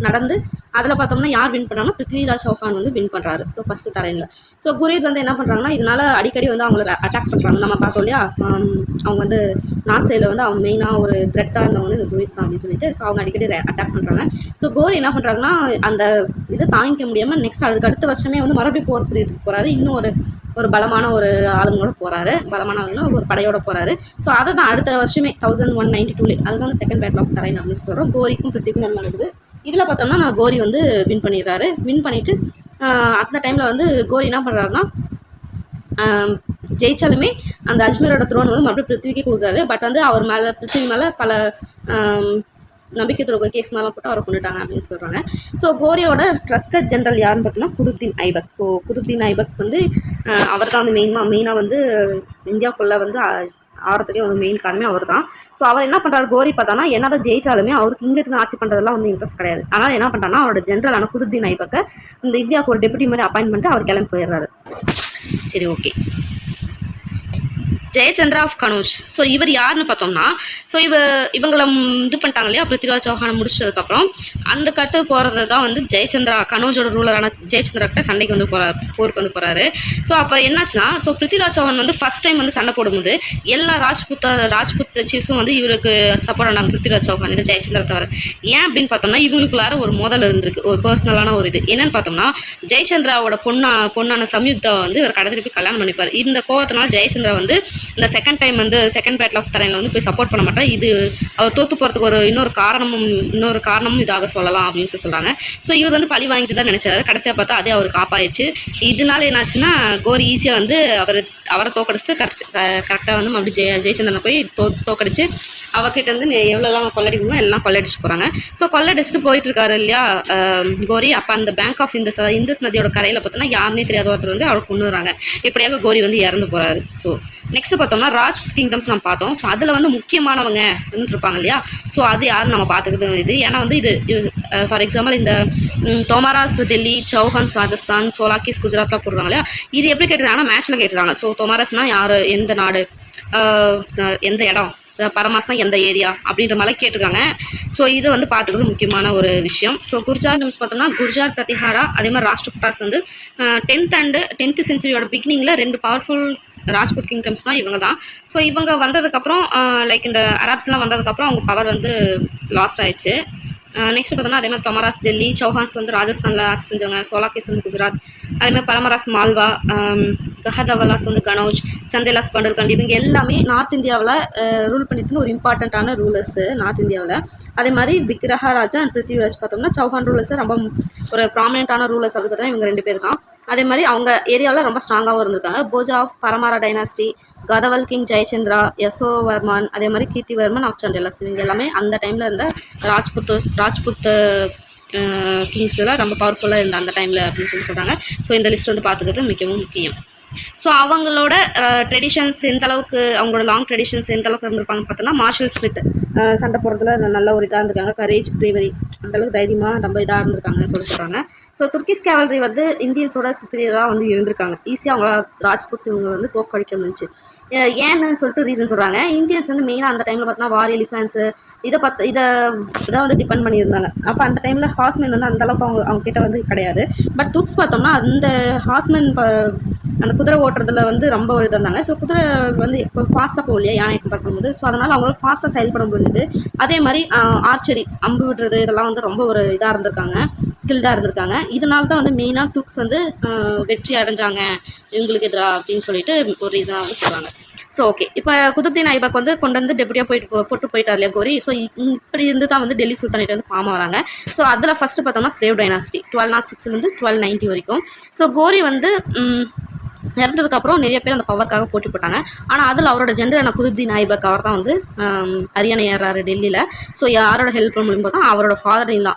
நடந்து அதில் பார்த்தோம்னா யார் வின் பண்ணாங்கன்னா பிருத்விராஜ் சௌஹான் வந்து வின் பண்ணுறாரு. ஸோ ஃபஸ்ட்டு தரைனில். ஸோ குரீத் வந்து என்ன பண்ணுறாங்கன்னா இதனால் அடிக்கடி வந்து அவங்கள அட்டாக் பண்ணுறாங்க. நம்ம பார்த்தோம் இல்லையா, அவங்க வந்து நார்த் சைடில் வந்து அவங்க மெயினாக ஒரு த்ரெட்டாக இருந்தவங்க வந்து இந்த குரீத் தான் அப்படின்னு சொல்லிட்டு ஸோ அவங்க அடிக்கடி அட்டாக் பண்ணுறாங்க. ஸோ கோரி என்ன பண்ணுறாங்கன்னா அந்த இதை தாங்கிக்க முடியாமல் நெக்ஸ்ட் அதுக்கு அடுத்த வருஷமே வந்து மறுபடியும் போர் புரியறதுக்கு போகிறாரு. இன்னும் ஒரு ஒரு பலமான ஒரு ஆளுங்களோட போகிறாரு, பலமான ஆளுங்க ஒரு படையோட போகிறாரு. ஸோ அதை தான் அடுத்த வருஷமே 1192 அதுதான் செகண்ட் பேட்டில் ஆஃப் தரைன் அப்படின்னு சொல்கிறோம். கோரிக்கும் பிருத்திக்கும் நல்லா நடக்குது. இதில் பார்த்தோம்னா நான் கோரி வந்து வின் பண்ணிடுறாரு. வின் பண்ணிவிட்டு அந்த டைமில் வந்து கோரி என்ன பண்ணுறாருன்னா ஜெயிச்சாலுமே அந்த அஜ்மீரோட த்ரோன் வந்து மறுபடியும் பிருத்திவிக்கு கொடுக்குறாரு. பட் வந்து அவர் மேலே பிருத்திவி மேலே பல நம்பிக்கை துரோக கேஸ் மேலாம் போட்டு அவரை கொண்டுட்டாங்க அப்படின்னு சொல்கிறாங்க. ஸோ கோரியோட ட்ரஸ்டட் ஜென்ரல் யாருன்னு பார்த்தீங்கன்னா குதுப்தீன் ஐபக். ஸோ குதுப்தீன் ஐபக் வந்து அவர் தான் வந்து மெயினாக வந்து இந்தியாவுக்குள்ளே வந்து ஆகிறதுக்கே வந்து மெயின் காரணமே அவர் தான். ஸோ அவர் என்ன பண்ணுறாரு, கோரி பார்த்தானா என்னதான் ஜெயிச்சாலுமே அவருக்கு இங்கே இருந்து ஆட்சி பண்ணுறதெல்லாம் வந்து இன்ட்ரெஸ்ட் கிடையாது. ஆனால் என்ன பண்ணுறாருன்னா அவரோட ஜென்ரலான குதுப்தீன் ஐபக்கை இந்த இந்தியாவுக்கு ஒரு டெபுட்டி மாதிரி அப்பாயின்ட் பண்ணிட்டு அவர் கிளம்பி போயிடுறாரு. சரி, okay. Jayachandra of Kannauj. So இவர் யாருன்னு பார்த்தோம்னா, ஸோ இவங்களை இது பண்ணிட்டாங்க இல்லையா, பிருத்திவிராஜ் சௌஹானை முடிச்சதுக்கப்புறம் அந்த கருத்து போகிறது தான் வந்து ஜெயச்சந்திரா, கனோஜோட ரூலரான ஜெயச்சந்திரா கிட்ட சண்டைக்கு வந்து போருக்கு வந்து போகிறாரு. ஸோ அப்போ என்னாச்சுன்னா, ஸோ பிருத்திவிராஜ் சௌஹான் வந்து ஃபர்ஸ்ட் டைம் வந்து சண்டை போடும்போது எல்லா ராஜ்புத் சீஃப்ஸும் வந்து இவருக்கு சப்போர்ட் ஆனாங்க, பிருத்திவிராஜ் சௌஹான் இந்த ஜெயச்சந்திரா தவிர. ஏன் அப்படின்னு பார்த்தோம்னா, இவங்களுக்குள்ளார ஒரு மோதல் இருந்திருக்கு, ஒரு பர்சனலான ஒரு இது. என்னன்னு பார்த்தோம்னா, ஜெயச்சந்திராவோட பொண்ணான சம்யுக்தா வந்து இவர் கடத்திட்டு போய் கல்யாணம் பண்ணிப்பார். இந்த கோவத்தினால ஜெயச்சந்திரா வந்து இந்த செகண்ட் டைம் வந்து செகண்ட் பேட்டில் ஆஃப் தரைனில் வந்து போய் சப்போர்ட் பண்ண மாட்டார். இது அவர் தோற்று போகிறதுக்கு ஒரு இன்னொரு காரணமும் இதாக சொல்லலாம் அப்படின்னு சொல்கிறாங்க. ஸோ இவர் வந்து பழி வாங்கிட்டு தான் நினச்சாரு. கடைசியாக பார்த்தா அதே அவருக்கு காப்பாயிடுச்சு. இதனால என்னாச்சுன்னா, கோரி ஈஸியாக வந்து அவரை தோக்கடிச்சிட்டு கரெக்டாக வந்து மறுபடியும் ஜெயச்சந்திரனை போய் தோக்கடிச்சு அவர்கிட்ட வந்து எவ்வளோலாம் கொள்ளடிக்கணுமோ எல்லாம் கொள்ளடிச்சு போகிறாங்க. ஸோ கொள்ளடிச்சிட்டு போயிட்டு இருக்காரு இல்லையா கோரி. அப்போ அந்த பேங்க் ஆஃப் இந்தஸ் நதியோட கரையில் பார்த்தோன்னா யாருன்னே தெரியாத ஒருத்தர் வந்து அவரை கொண்டுறாங்க. இப்படியாக கோரி வந்து இறந்து போகிறாரு. ஸோ நெக்ஸ்ட் பார்த்தோம்னா ராஜ்புத் கிங்டம்ஸ் நம்ம பார்த்தோம். ஸோ அதில் வந்து முக்கியமானவங்க இருப்பாங்க இல்லையா. ஸோ அது யாரும் நம்ம பார்த்துக்கிறது இது. ஏன்னா வந்து இது ஃபார் எக்ஸாம்பிள் இந்த தோமாராஸ் டெல்லி, சௌஹான்ஸ் ராஜஸ்தான், சோலாக்கிஸ் குஜராத்லாம் போடுறாங்க இல்லையா. இது எப்படி கேட்டுருக்காங்கன்னா மேட்ச்சில் கேட்டுருக்காங்க. ஸோ தோமாராஸ்னால் யார், எந்த நாடு, எந்த இடம், பரமாஸ்னா எந்த ஏரியா அப்படின்ற மாதிரி கேட்டிருக்காங்க. ஸோ இதை வந்து பார்த்துக்கிறது முக்கியமான ஒரு விஷயம். ஸோ குர்ஜார் பார்த்தோம்னா குர்ஜார் பிரதிஹாரா அதே மாதிரி ராஷ்டிரகுட்டாஸ் வந்து 10th செஞ்சுரியோட பிகினிங்கில் 2 பவர்ஃபுல் ராஜ்புத் கிங்டம்ஸ் தான் இவங்க தான். ஸோ இவங்க வந்ததுக்கப்புறம் லைக் இந்த அரப்ஸ்லாம் வந்ததுக்கப்புறம் அவங்க பவர் வந்து லாஸ்ட் ஆயிடுச்சு. நெக்ஸ்ட் பார்த்தோம்னா அதே மாதிரி தொமராஸ் டெல்லி, சௌஹான்ஸ் வந்து ராஜஸ்தானில் ஆட்சி செஞ்சவங்க, சோலாக்கிஸ் வந்து குஜராத், அதேமாதிரி பரமராஸ் மால்வா, கஹதவலாஸ் வந்து கனௌஜ், சந்தேலாஸ் பண்டர்கண்ட் இவங்க எல்லாமே நார்த் இந்தியாவில் ரூல் பண்ணிட்டு இருந்த ஒரு இம்பார்ட்டண்ட்டான ரூலர்ஸு நார்த் இந்தியாவில். அதே மாதிரி விக்ரஹராஜா அண்ட் பிருத்திவிராஜ் பார்த்தோம்னா சௌஹான் ரூலர்ஸை ரொம்ப ஒரு ப்ராமினென்ட்டான ரூலர்ஸ் அப்படி பார்த்தா இவங்க 2 பேர் தான். அதே மாதிரி அவங்க ஏரியாவில் ரொம்ப ஸ்ட்ராங்காகவும் இருந்திருக்காங்க. Bhoja of Paramara dynasty, Gahadavala king Jayachandra, Yashovarman, அதே மாதிரி கீர்த்திவர்மன் ஆஃப் சண்டேலாஸ் இவங்க எல்லாமே அந்த டைமில் இருந்த ராஜ்புத் கிங்ஸில் ரொம்ப பவர்ஃபுல்லாக இருந்த அந்த டைமில் அப்படின்னு சொல்கிறாங்க. ஸோ இந்த லிஸ்ட் வந்து பார்த்துக்கிறது மிகவும் முக்கியம். ஸோ அவங்களோட ட்ரெடிஷன்ஸ் எந்த அளவுக்கு, அவங்களோட லாங் ட்ரெடிஷன்ஸ் எந்த அளவுக்கு இருந்திருப்பாங்கன்னு பார்த்தோன்னா மார்ஷல் ஸ்பிரிட், சண்டை போடுறதுல நல்ல ஒரு இதாக இருந்திருக்காங்க. கரேஜ், பிரேவரி, அந்தளவுக்கு தைரியமாக ரொம்ப இதாக இருந்திருக்காங்க சொல்கிறாங்க. ஸோ துர்க்கிஷ் கேவல்ரி வந்து இந்தியன்ஸோட சுப்பீரியராக வந்து இருந்திருக்காங்க. ஈஸியாக அவங்க ராஜ்புட்ஸ் இவங்க வந்து தோற்கடிக்க முடிஞ்சு. ஏன்னு சொல்லிட்டு ரீசன் சொல்கிறாங்க. இந்தியன்ஸ் வந்து மெயினாக அந்த டைமில் பார்த்தோன்னா வார் எலிஃபென்ட்ஸு இதை வந்து டிபெண்ட் பண்ணியிருந்தாங்க. அப்போ அந்த டைமில் ஹார்ஸ்மென் வந்து அந்தளவுக்கு அவங்க கிட்ட வந்து கிடையாது. பட் துர்க்ஸ் பார்த்தோம்னா அந்த ஹார்ஸ்மென் அந்த குதிரை ஓட்டுறதுல வந்து ரொம்ப இதாக இருந்தாங்க. ஸோ குதிரை வந்து இப்போ ஃபாஸ்ட்டாக போகலையா யானை கம்பேர் பண்ணும்போது. ஸோ அதனால் அவங்களால ஃபாஸ்ட்டாக செயல்பட முடியுது. அதே மாதிரி ஆர்ச்சரி, அம்பு விடுறது இதெல்லாம் வந்து ரொம்ப ஒரு இதாக இருந்திருக்காங்க, ஸ்கில்டாக இருந்திருக்காங்க. இதனால தான் வந்து மெயினாக துர்க்ஸ் வந்து வெற்றி அடைஞ்சாங்க இவங்களுக்கு எதிராக அப்படின்னு சொல்லிட்டு ஒரு ரீசனாக வந்து சொல்கிறாங்க. ஸோ ஓகே, இப்போ குதுப்தீன் ஐபக் வந்து கொண்டு வந்து டெபுட்டியாக போட்டு போயிட்டார் இல்லையா கோரி. ஸோ இப்படி இருந்து தான் வந்து டெல்லி சுல்தானேட் வந்து ஃபார்ம் ஆகிறாங்க. ஸோ அதில் ஃபஸ்ட்டு பார்த்தோம்னா ஸ்லேவ் டைனாஸ்டி 1206 1290 வரைக்கும். ஸோ கோரி வந்து இறந்ததுக்கப்புறம் நிறைய பேர் அந்த பவருக்காக போட்டி போட்டாங்க. ஆனால் அதில் அவரோட ஜென்டரான குதுப்தீன் ஐபக் அவர் தான் வந்து அரியணை ஏறாரு டெல்லியில். ஸோ யாரோட ஹெல்ப் மூலியமாக தான் அவரோட ஃபாதர் இல்லா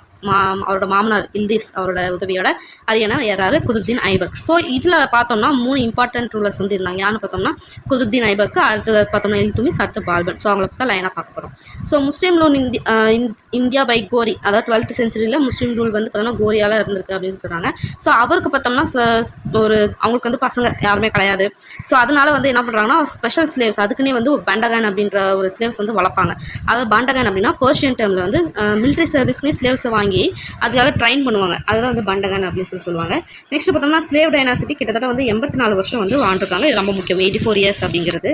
அவரோட மாமனார் இல்திஸ் அவரோட உதவியோட அரியணை ஏறாரு குதுப்தீன் ஐபக். ஸோ இதில் பார்த்தோம்னா 3 இம்பார்ட்டன்ட் ரூலர்ஸ் வந்து இருந்தாங்க. யாருன்னு பார்த்தோம்னா குதுப்தீன் ஐபக், அடுத்து பார்த்தோம்னா இல்துமிஸ், அடுத்து பால்பன். ஸோ அவங்களை பற்றி லைனாக பார்க்க போகிறோம். So Muslim rule India by Ghori, அதாவது 12th செஞ்சுரியில் முஸ்லீம் ரூல் வந்து பார்த்தோம்னா கோரியால் இருந்திருக்கு அப்படின்னு சொல்கிறாங்க. ஸோ அவருக்கு பார்த்தோம்னா அவங்களுக்கு வந்து பசங்க யாருமே கிடையாது. ஸோ அதனால வந்து என்ன பண்ணுறாங்கன்னா ஸ்பெஷல் ஸ்லேவ்ஸ், அதுக்குன்னே வந்து பண்டகன் அப்படின்ற ஒரு ஸ்லேவ்ஸ் வந்து வளர்ப்பாங்க. அதாவது பண்டகன் அப்படின்னா பர்ஷியன் டேர்மில் வந்து மிலிட்ரி சர்வீஸ்னே ஸ்லேவ்ஸை வாங்கி அதுக்காக ட்ரைன் பண்ணுவாங்க. அதுதான் வந்து பண்டகன் அப்படின்னு சொல்லுவாங்க. நெக்ஸ்ட் பார்த்தோம்னா ஸ்லேவ் டைனாசிட்டி கிட்டத்தட்ட வந்து 84 வருஷம் வந்து வாழ்ந்துருக்காங்க. இது ரொம்ப முக்கியம், 84 இயர்ஸ் அப்படிங்கிறது.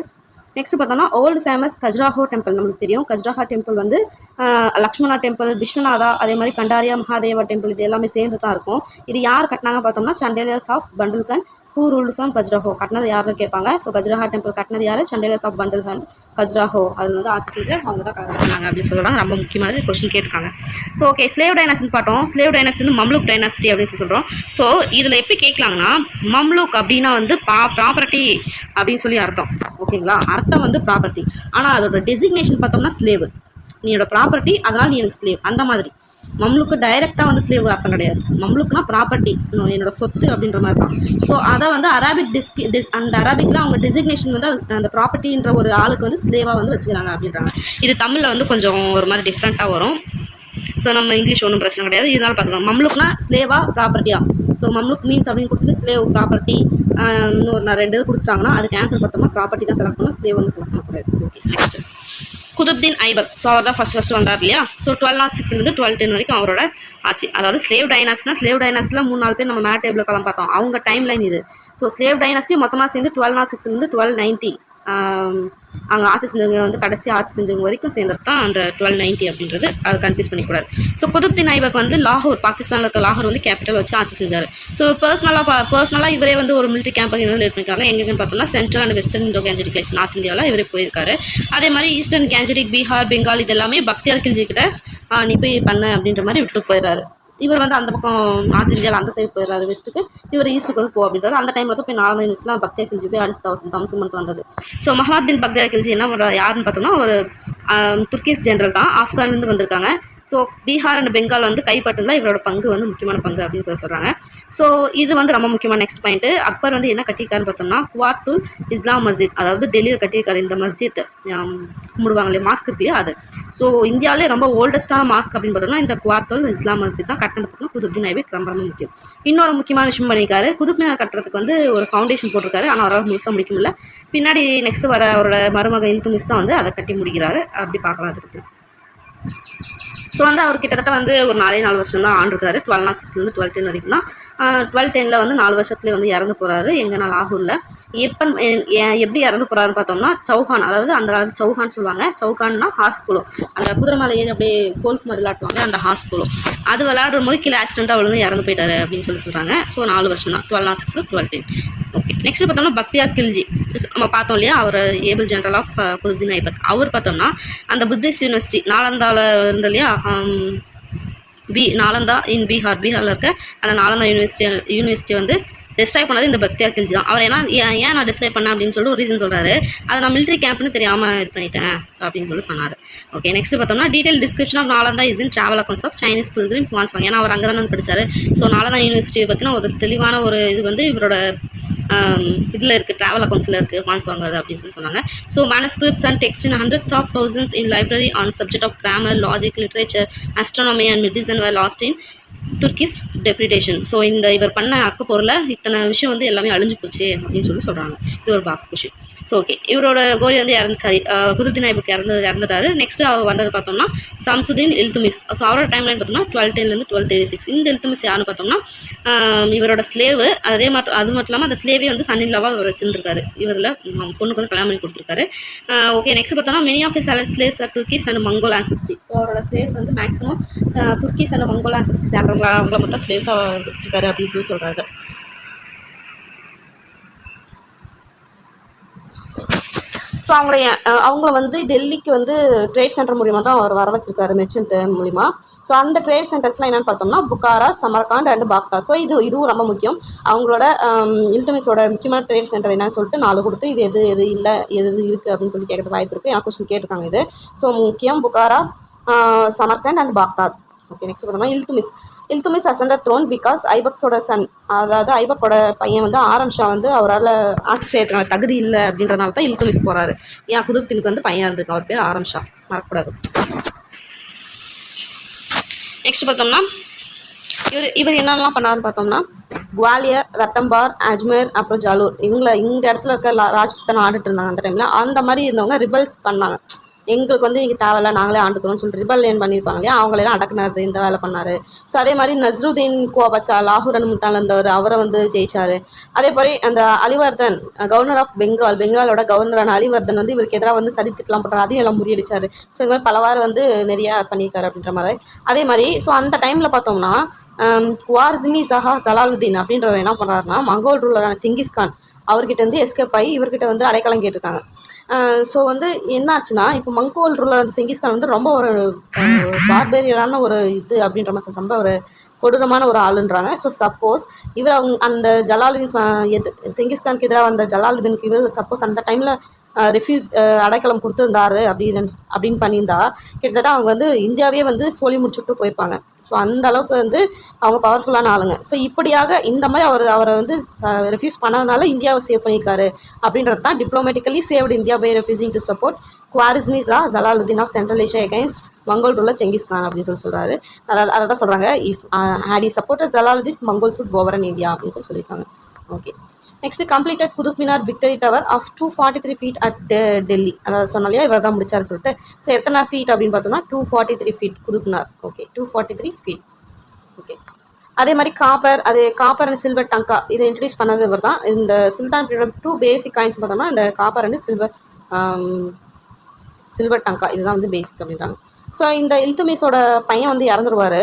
நெக்ஸ்ட் பார்த்தோம்னா ஓல்டு ஃபேமஸ் கஜ்ராஹோ டெம்பிள் நம்மளுக்கு தெரியும். கஜ்ராஹோ டெம்பிள் வந்து லக்ஷ்மணா டெம்பிள், விஸ்வநாதா, அதே மாதிரி கண்டாரியா மகாதேவா டெம்பிள் இது எல்லாமே சேர்ந்து தான் இருக்கும். இது யார் கட்டினாங்க பார்த்தோம்னா சண்டேலியாஸ் of Bundelkhand who ruled from கஜ்ராஹோ, கட்டினது யாருன்னு கேட்பாங்க. ஸோ கஜ்ராஹா டெம்பிள் கட்டினது யார்? சண்டேலஸ் ஆஃப் பண்டல் அண்ட் கஜ்ராஹோ, அதில் வந்து ஆட்சி செஞ்சு அவங்க தான் கட்டினாங்க அப்படின்னு சொல்கிறாங்க. ரொம்ப முக்கியமானது கொஸ்டின் கேட்டிருக்காங்க. ஸோ ஓகே, ஸ்லேவ் டைனாஸ்டின்னு பார்த்தோம். ஸ்லேவ் டைனாஸ்டி வந்து மம்லுக் டைனாஸ்டி அப்படின்னு சொல்கிறோம். ஸோ இதில் எப்படி கேட்கலாங்கன்னா, மம்லுக் அப்படின்னா வந்து ப்ராப்பர்ட்டி அப்படின்னு சொல்லி அர்த்தம். ஓகேங்களா, அர்த்தம் வந்து ப்ராப்பர்ட்டி. ஆனால் அதோட டெசிக்னேஷன் பார்த்தோம்னா ஸ்லேவ், நீயோட ப்ராப்பர்ட்டி, அதனால் நீ எனக்கு ஸ்லேவ், அந்த மாதிரி. மம்லுக்கு டைரெக்டாக வந்து ஸ்லேவ் அர்த்தம் கிடையாது. மம்லுக்குனா ப்ராப்பர்ட்டி, என்னோட சொத்து அப்படின்ற மாதிரி தான். ஸோ அதை வந்து அரபிக் அந்த அரபிக்கில் அவங்க டெசிக்னேஷன் வந்து அந்த ப்ராப்பர்ட்டின்ற ஒரு ஆளுக்கு வந்து ஸ்லேவாக வந்து வச்சுக்கிறாங்க அப்படின்றாங்க. இது தமிழில் வந்து கொஞ்சம் ஒரு மாதிரி டிஃப்ரெண்ட்டாக வரும். ஸோ நம்ம இங்கிலீஷ் ஒன்றும் பிரச்சனை கிடையாது, இதனால் பார்த்துக்கலாம். மம்லுக்னா ஸ்லேவா ப்ராப்பர்ட்டியா. ஸோ மம்லுக் மீன்ஸ் அப்படின்னு கொடுத்துட்டு ஸ்லேவ் ப்ராப்பர்ட்டி இன்னொரு 2 இது கொடுத்துட்டாங்கன்னா அதுக்கு ஆன்சர் பார்த்தோம்னா ப்ராப்பர்ட்டி தான் செலக்ட் பண்ணணும், ஸ்லேவ் வந்து செலக்ட் பண்ணக்கூடாது. Okay, next Qutbuddin Aibak. So அவர் தான் ஃபர்ஸ்ட் வந்தார் இல்லையா. ஸோ 1206 1210 வரைக்கும் அவரோட ஆச்சு. அதாவது ஸ்லேவ் டைனாஸ்டினா ஸ்லேவ் டைனாஸ்டியில் 3-4 பேர் நம்ம மேட் டேபிள் காலம் பார்த்தோம், அவங்க டைம் லைன் இது. ஸோ ஸ்லேவ் டைனாஸ்டி மொத்தமாக சேர்ந்து 1206 1290 அங்கே ஆட்சி செஞ்சவங்க வந்து கடைசி ஆட்சி செஞ்சவங்க வரைக்கும் சேர்ந்தது தான் அந்த 1290 அப்படின்றது. அது கன்ஃபியூஸ் பண்ணிக்கூடாது. ஸோ குதுப்தீன் ஐபக் வந்து லாகூர், பாகிஸ்தானில் இருக்க லாகூர் வந்து கேபிட்டல் வச்சு ஆட்சி செஞ்சார். ஸோ பர்சனலாக இவரே வந்து ஒரு மிலிட்டரி கேம்பெயின் வந்து லீட் பண்ணியிருக்காங்க. எங்கேன்னு பார்த்தோம்னா central and western Indo கேஞ்சரிக் lies, north இந்தியாவில் இவரே போயிருக்காரு. அதே மாதிரி ஈஸ்டர்ன் கேஞ்சரிக், பீகார், பெங்கால் இது எல்லாமே பக்தியார் கில்ஜி கிட்ட நீ போய் பண்ண அப்படின்ற மாதிரி விட்டு போயிடுறாரு. இவர் வந்து அந்த பக்கம் நார்த் இந்தியாவில் அந்த சைடு போயிடுறாரு வெஸ்ட்டுக்கு, இவர் ஈஸ்ட்டுக்கு வந்து போ அப்படின்றாரு. அந்த டைமில் தான் போய் நாலு யூனிவர்ஸ்லாம் பக்தியார் கில்ஜி போய் அடிச்சு தம்சுமன்ட்டு வந்தது. ஸோ மஹமத் பின் பக்தியார் கில்ஜி என்ன பண்ணுறாரு யாருன்னு பார்த்தோம்னா ஒரு துர்க்கிஷ் ஜென்ரல் தான், ஆப்கான்லேருந்து வந்திருக்காங்க. ஸோ பீகார் அண்ட் பெங்கால் வந்து கைப்பற்றதுல இவரோட பங்கு வந்து முக்கியமான பங்கு அப்படின்னு சொல்கிறாங்க. ஸோ இது வந்து ரொம்ப முக்கியமான நெக்ஸ்ட் பாயிண்ட். அக்பர் வந்து என்ன கட்டியிருக்காருன்னு பார்த்தோம்னா குவாத்துல் இஸ்லாம் மஸ்ஜித், அதாவது டெல்லியில் கட்டியிருக்காரு இந்த மஸ்ஜித், கும்பிடுவாங்க இல்லையா மாஸ்க் இல்லையா அது. ஸோ இந்தியாவிலே ரொம்ப ஓல்டஸ்டான மாஸ்க் அப்படின்னு பார்த்தோம்னா இந்த குவாத்துல் இஸ்லாம் மஸ்ஜித் தான். கட்டினது பார்த்தோம்னா குதுப்தீன் ஐபக் ரொம்ப ரொம்ப முக்கியம். இன்னொரு முக்கியமான விஷயம் பண்ணியிருக்காரு, குதுப் மினார் கட்டுறதுக்கு வந்து ஒரு ஃபவுண்டேஷன் போட்டிருக்காரு. ஆனால் அவரால் முழுசாக முடிக்க முடியல. பின்னாடி நெக்ஸ்ட் வர அவரோட மருமக இல்துமிஸ் தான் வந்து அதை கட்டி முடிக்கிறாரு. அப்படி பார்க்கலாம் அதுக்கு. ஸோ வந்து அவர் கிட்டத்தட்ட வந்து ஒரு 4 வருஷம் தான் ஆண்டிருக்காரு. 1206 1210 வரைக்கும் தான். 1210 வந்து 4 வருஷத்துலேயே வந்து இறந்து போகிறாரு. எங்கன்னா லாகூரில். எப்படி இறந்து போகிறாருன்னு பார்த்தோம்னா சௌஹான், அதாவது அந்த காலத்து சௌஹான் சொல்லுவாங்க. சௌஹான்னா ஹாஸ்போலோ, அந்த குதிரை மேலே ஏறி அப்படியே கோல்ஃப் மாதிரி விளையாட்டுவாங்க, அந்த ஹாஸ்போலோ அது விளையாடும் போது கீழே ஆக்சிடென்ட்டாக அவள் வந்து இறந்து போயிட்டாரு அப்படின்னு சொல்கிறாங்க. ஸோ 4 வருஷம் தான் 1206 1210. ஓகே, நெக்ஸ்ட் பார்த்தோம்னா பக்தியார் கில்ஜி நம்ம பார்த்தோம் இல்லையா, அவர் able general of Qutubdeen Aibak. அவர் பார்த்தோம்னா அந்த புத்திஸ்ட் யூனிவர்சிட்டி நாலந்தாவில் இருந்த இல்லையா, நாலந்தா இன் பீகாரில் இருக்க அந்த நாலந்தா யூனிவர்சிட்டி வந்து டிஸ்ட்ராய் பண்ணது இந்த பக்தியார் கில்ஜி தான். அவர் ஏன் நான் டிஸ்ட்ராய் பண்ணேன் அப்படின்னு சொல்லிட்டு ஒரு ரீசன் சொல்கிறாரு. அதை நான் மிலிட்ரி கேம்ப்னு தெரியாமல் இது பண்ணிட்டேன் அப்படின்னு சொல்லி சொன்னார். ஓகே, நெக்ஸ்ட் பார்த்தோம்னா detail description of Nalanda is in travel accounts of Chinese pilgrim வாங்குவாங்க. ஏன்னா அவர் அங்கே தானே வந்து படித்தார். ஸோ நாலந்தா யூனிவர்சிட்டியை பற்றின ஒரு தெளிவான ஒரு இது வந்து இவரோட இதில் இருக்குது, ட்ராவல் அக்கௌண்ட்ஸில் இருக்குது, வான்ஸ் வாங்குறது அப்படின்னு சொல்லி சொன்னாங்க. So manuscripts and text in hundreds of thousands in library on subject of grammar, logic, literature, astronomy and medicine were lost in Turkish depredation. So இந்த இவர் பண்ண அக்கப்போரில் இத்தனை விஷயம் வந்து எல்லாமே அழிஞ்சு போச்சு அப்படின்னு சொல்லி சொல்கிறாங்க. இது ஒரு பாக்ஸ் கொஷின். ஸோ ஓகே, இவரோட கோரி வந்து குதுப்தீன் ஐபக் இறந்துட்டாரு. நெக்ஸ்ட் அவர் வந்தது பார்த்தோம்னா சம்சுதீன் இல்துமிஸ். ஸோ அவரோட டைம்லைன் பார்த்தோம்னா 1210 1236. இந்த இல்துமிஸ் யாருன்னு பார்த்தோம்னா இவரோட ஸ்லேவு. அது மட்டும் இல்லாமல் அந்த ஸ்லேவே வந்து சன்னிலாவாக இவர் வச்சிருந்திருக்காரு. இவரில் பொண்ணுக்கு வந்து கல்யாணம் பண்ணி கொடுத்துருக்காரு. ஓகே, நெக்ஸ்ட் பார்த்தோம்னா many of select slaves are Turkish and Mongol ancestry. So அவரோட ஸ்லேவ்ஸ் வந்து maximum Turkish and Mongol ancestry அவங்கள மொத்தம் ஸ்லேவ்ஸாக வச்சிருக்காரு அப்படின்னு சொல்லி சொல்கிறாங்க. ஸோ அவங்கள வந்து டெல்லிக்கு வந்து ட்ரேட் சென்டர் மூலிமா தான் அவர் வர வச்சிருக்காரு, மெர்ச்சன்ட் மூலிமா. ஸோ அந்த ட்ரேட் சென்டர்ஸ்லாம் என்னென்னு பார்த்தோம்னா புக்காரா, சமர்காண்ட் அண்ட் பாக்தா. ஸோ இதுவும் ரொம்ப முக்கியம். அவங்களோட இல்துமிஸோட முக்கியமான ட்ரேட் சென்டர் என்னன்னு சொல்லிட்டு 4 கொடுத்து இது எது இல்லை எது இருக்குது அப்படின்னு சொல்லி கேட்கறது வாய்ப்பு இருக்குது. எனக்கு கொஸ்டின் கேட்டிருக்காங்க இது. ஸோ முக்கியம் புக்காரா, சமர்காண்ட் அண்ட் பாக்தாத். ஓகே, நெக்ஸ்ட் பார்த்தோம்னா இல்துமிஸ் அசண்டர் த்ரோன் பிகாஸ் ஐபக்ஸோட சன், அதாவது ஐபக்கோட பையன் வந்து ஆரம் ஷா வந்து அவரால் ஆட்சி செய்யறதுக்கான தகுதி இல்லை அப்படின்றனால தான் இல்துமிஸ் போகிறாரு. ஏன் குதுப்தீனுக்கு வந்து பையன் இருந்திருக்கு, அவர் பேர் ஆரம் ஷா, மறக்கக்கூடாது. நெக்ஸ்ட் பார்த்தோம்னா இவர் என்னென்னலாம் பண்ணாருன்னு பார்த்தோம்னா குவாலியர், ரத்தம்பார், அஜ்மேர், அப்புறம் ஜாலூர் இந்த இடத்துல இருக்க ராஜ்புத்தனை ஆண்டுட்டு இருந்தாங்க அந்த டைமில். அந்த மாதிரி இருந்தவங்க ரிபல்ஸ் பண்ணாங்க. எங்களுக்கு வந்து இங்கே தேவையில்ல, நாங்களே ஆண்டுக்கிறோம்னு சொல்லிட்டு ரிபல்லியன் பண்ணியிருப்பாங்க இல்லையா, அவங்களெல்லாம் அடக்குனாரு, இந்த வேலை பண்ணார். ஸோ அதே மாதிரி நஸ்ருதீன் கோபச்சா லாகூர் அண்ட் முல்தானில் இருந்தவர், அவரை வந்து ஜெயிச்சார். அதே மாதிரி அந்த அலிவர்தன் கவர்னர் ஆஃப் பெங்காலோட கவர்னரான அலிவர்தன் வந்து இவருக்கு எதிராக வந்து சதித்திட்டலாம் பண்ணுறாரு, அதையும் எல்லாம் முறியடிச்சார். ஸோ இது மாதிரி பலவாறு வந்து நிறையா பண்ணியிருக்காரு அப்படின்ற மாதிரி. அதே மாதிரி ஸோ அந்த டைமில் பார்த்தோம்னா குவார்சிமி சஹா ஜலாலுதீன் அப்படின்றவர் என்ன பண்ணுறாருன்னா மங்கோல் ரூலரான செங்கிஸ்கான் அவர்கிட்ட வந்து எஸ்கேப் ஆகி இவர்கிட்ட வந்து அடைக்கலம் கேட்டிருக்காங்க. ஸோ வந்து என்னாச்சுன்னா இப்போ மங்கோல் ரூலர் செங்கிஸ்கான் வந்து ரொம்ப ஒரு பார்பேரியரான ஒரு இது அப்படின்ற மாதிரி சொல்கிறாங்க, ரொம்ப ஒரு கொடூரமான ஒரு ஆளுன்றாங்க. ஸோ சப்போஸ் இவர் அந்த ஜலாலுதீன் செங்கிஸ்கானுக்கு எதிராக வந்த ஜலாலுதீனுக்கு இவர் சப்போஸ் அந்த டைமில் ரெஃப்யூஸ் அடைக்கலம் கொடுத்துருந்தாரு அப்படின்னு பண்ணியிருந்தா கிட்டத்தட்ட அவங்க வந்து இந்தியாவே வந்து சொல்லி முடிச்சுட்டு போயிருப்பாங்க. ஸோ அந்த அளவுக்கு வந்து அவங்க பவர்ஃபுல்லான ஆளுங்க. ஸோ இப்படியாக இந்த மாதிரி அவரை வந்து ரெஃப்யூஸ் பண்ணதுனால இந்தியாவை சேவ் பண்ணியிருக்காரு அப்படின்றது தான் diplomatically saved India by refusing to support Khwarizmi Shah Jalaluddin of Central Asia against Mongol ruler Genghis Khan அப்படின்னு சொல்கிறாரு. அதை தான் சொல்கிறாங்க, if had he support Jalaluddin Mongol should over in India அப்படின்னு சொல்லியிருக்காங்க. Okay, next completed Qutub Minar victory tower of 243 feet at Delhi. அதாவது சொன்னாலையா இவர் தான் முடிச்சாரு சொல்லிட்டு. ஸோ எத்தனை ஃபீட் அப்படின்னு பார்த்தோம்னா 243 feet Qutub Minar. Okay, 243 feet. Okay, அதே மாதிரி காப்பர் அண்ட் சில்வர் டங்கா இதை இன்ட்ரடியூஸ் பண்ணது இவர் தான். இந்த சுல்தான் பீரியட் 2 பேசிக் காயின்ஸ் பார்த்தோம்னா இந்த காப்பர் அண்ட் சில்வர் டங்கா இதுதான் வந்து பேசிக் அப்படின்றாங்க. ஸோ இந்த இல்துமிஸோட பையன் வந்து இறந்துருவார்,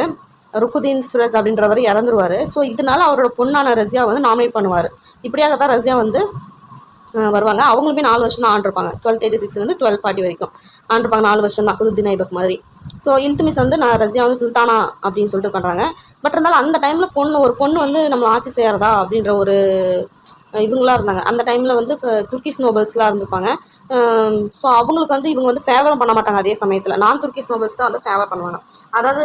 ருக்குதீன் ஃபிரஸ் அப்படின்றவர் இறந்துருவார். ஸோ இதனால அவரோட பொண்ணான ரஷ்யா வந்து நாமினேட் பண்ணுவார். இப்படியாக தான் ரஷ்யா வந்து வருவாங்க. அவங்களுமே 4 வருஷம் தான் ஆண்டிருப்பாங்க, 1236 1240 வரைக்கும் ஆண்டிருப்பாங்க. 4 வருஷம் தான் குதுப்தீன் ஐபக் மாதிரி. ஸோ இல்துமிஸ் வந்து ரஷ்யா வந்து சுல்தானா அப்படின்னு சொல்லிட்டு பண்ணுறாங்க. பட் இருந்தாலும் அந்த டைமில் ஒரு பொண்ணு வந்து நம்ம ஆட்சி செய்கிறதா அப்படின்ற ஒரு இவங்களாக இருந்தாங்க. அந்த டைமில் வந்து துர்க்கிஷ் நோபல்ஸ்லாம் இருந்திருப்பாங்க. ஸோ அவங்களுக்கு வந்து இவங்க வந்து ஃபேவரும் பண்ண மாட்டாங்க. அதே சமயத்தில் நான் துர்க்கிஷ் நோபல்ஸ் தான் வந்து ஃபேவர் பண்ணுவாங்க. அதாவது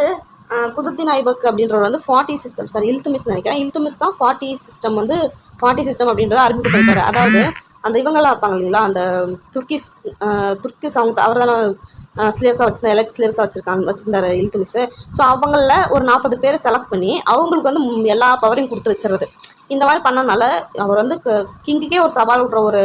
குதுப்தீன் ஐபக் அப்படின்றவர் வந்து 40 சிஸ்டம், சாரி இல்துமிஸ் நினைக்கிறேன், இல்துமிஸ் தான் 40 சிஸ்டம் வந்து 40 சிஸ்டம் அப்படின்றத அறிமுகப்படுத்தாரு. அதாவது அந்த இவங்களாம் இருப்பாங்க இல்லைங்களா, அந்த துர்க்கிஸ் அவங்க அவர் தானே ஸ்லேவ்ஸாக வச்சுருந்தா எலக்ட் ஸ்லேவ்ஸாக வச்சுருந்தாரு இல்துமிஸ். ஸோ அவங்களில் ஒரு 40 பேரை செலக்ட் பண்ணி அவங்களுக்கு வந்து எல்லா பவரையும் கொடுத்து வச்சுருது. இந்த மாதிரி பண்ணனால அவர் வந்து கிங்குக்கே ஒரு சவால் விட்ற ஒரு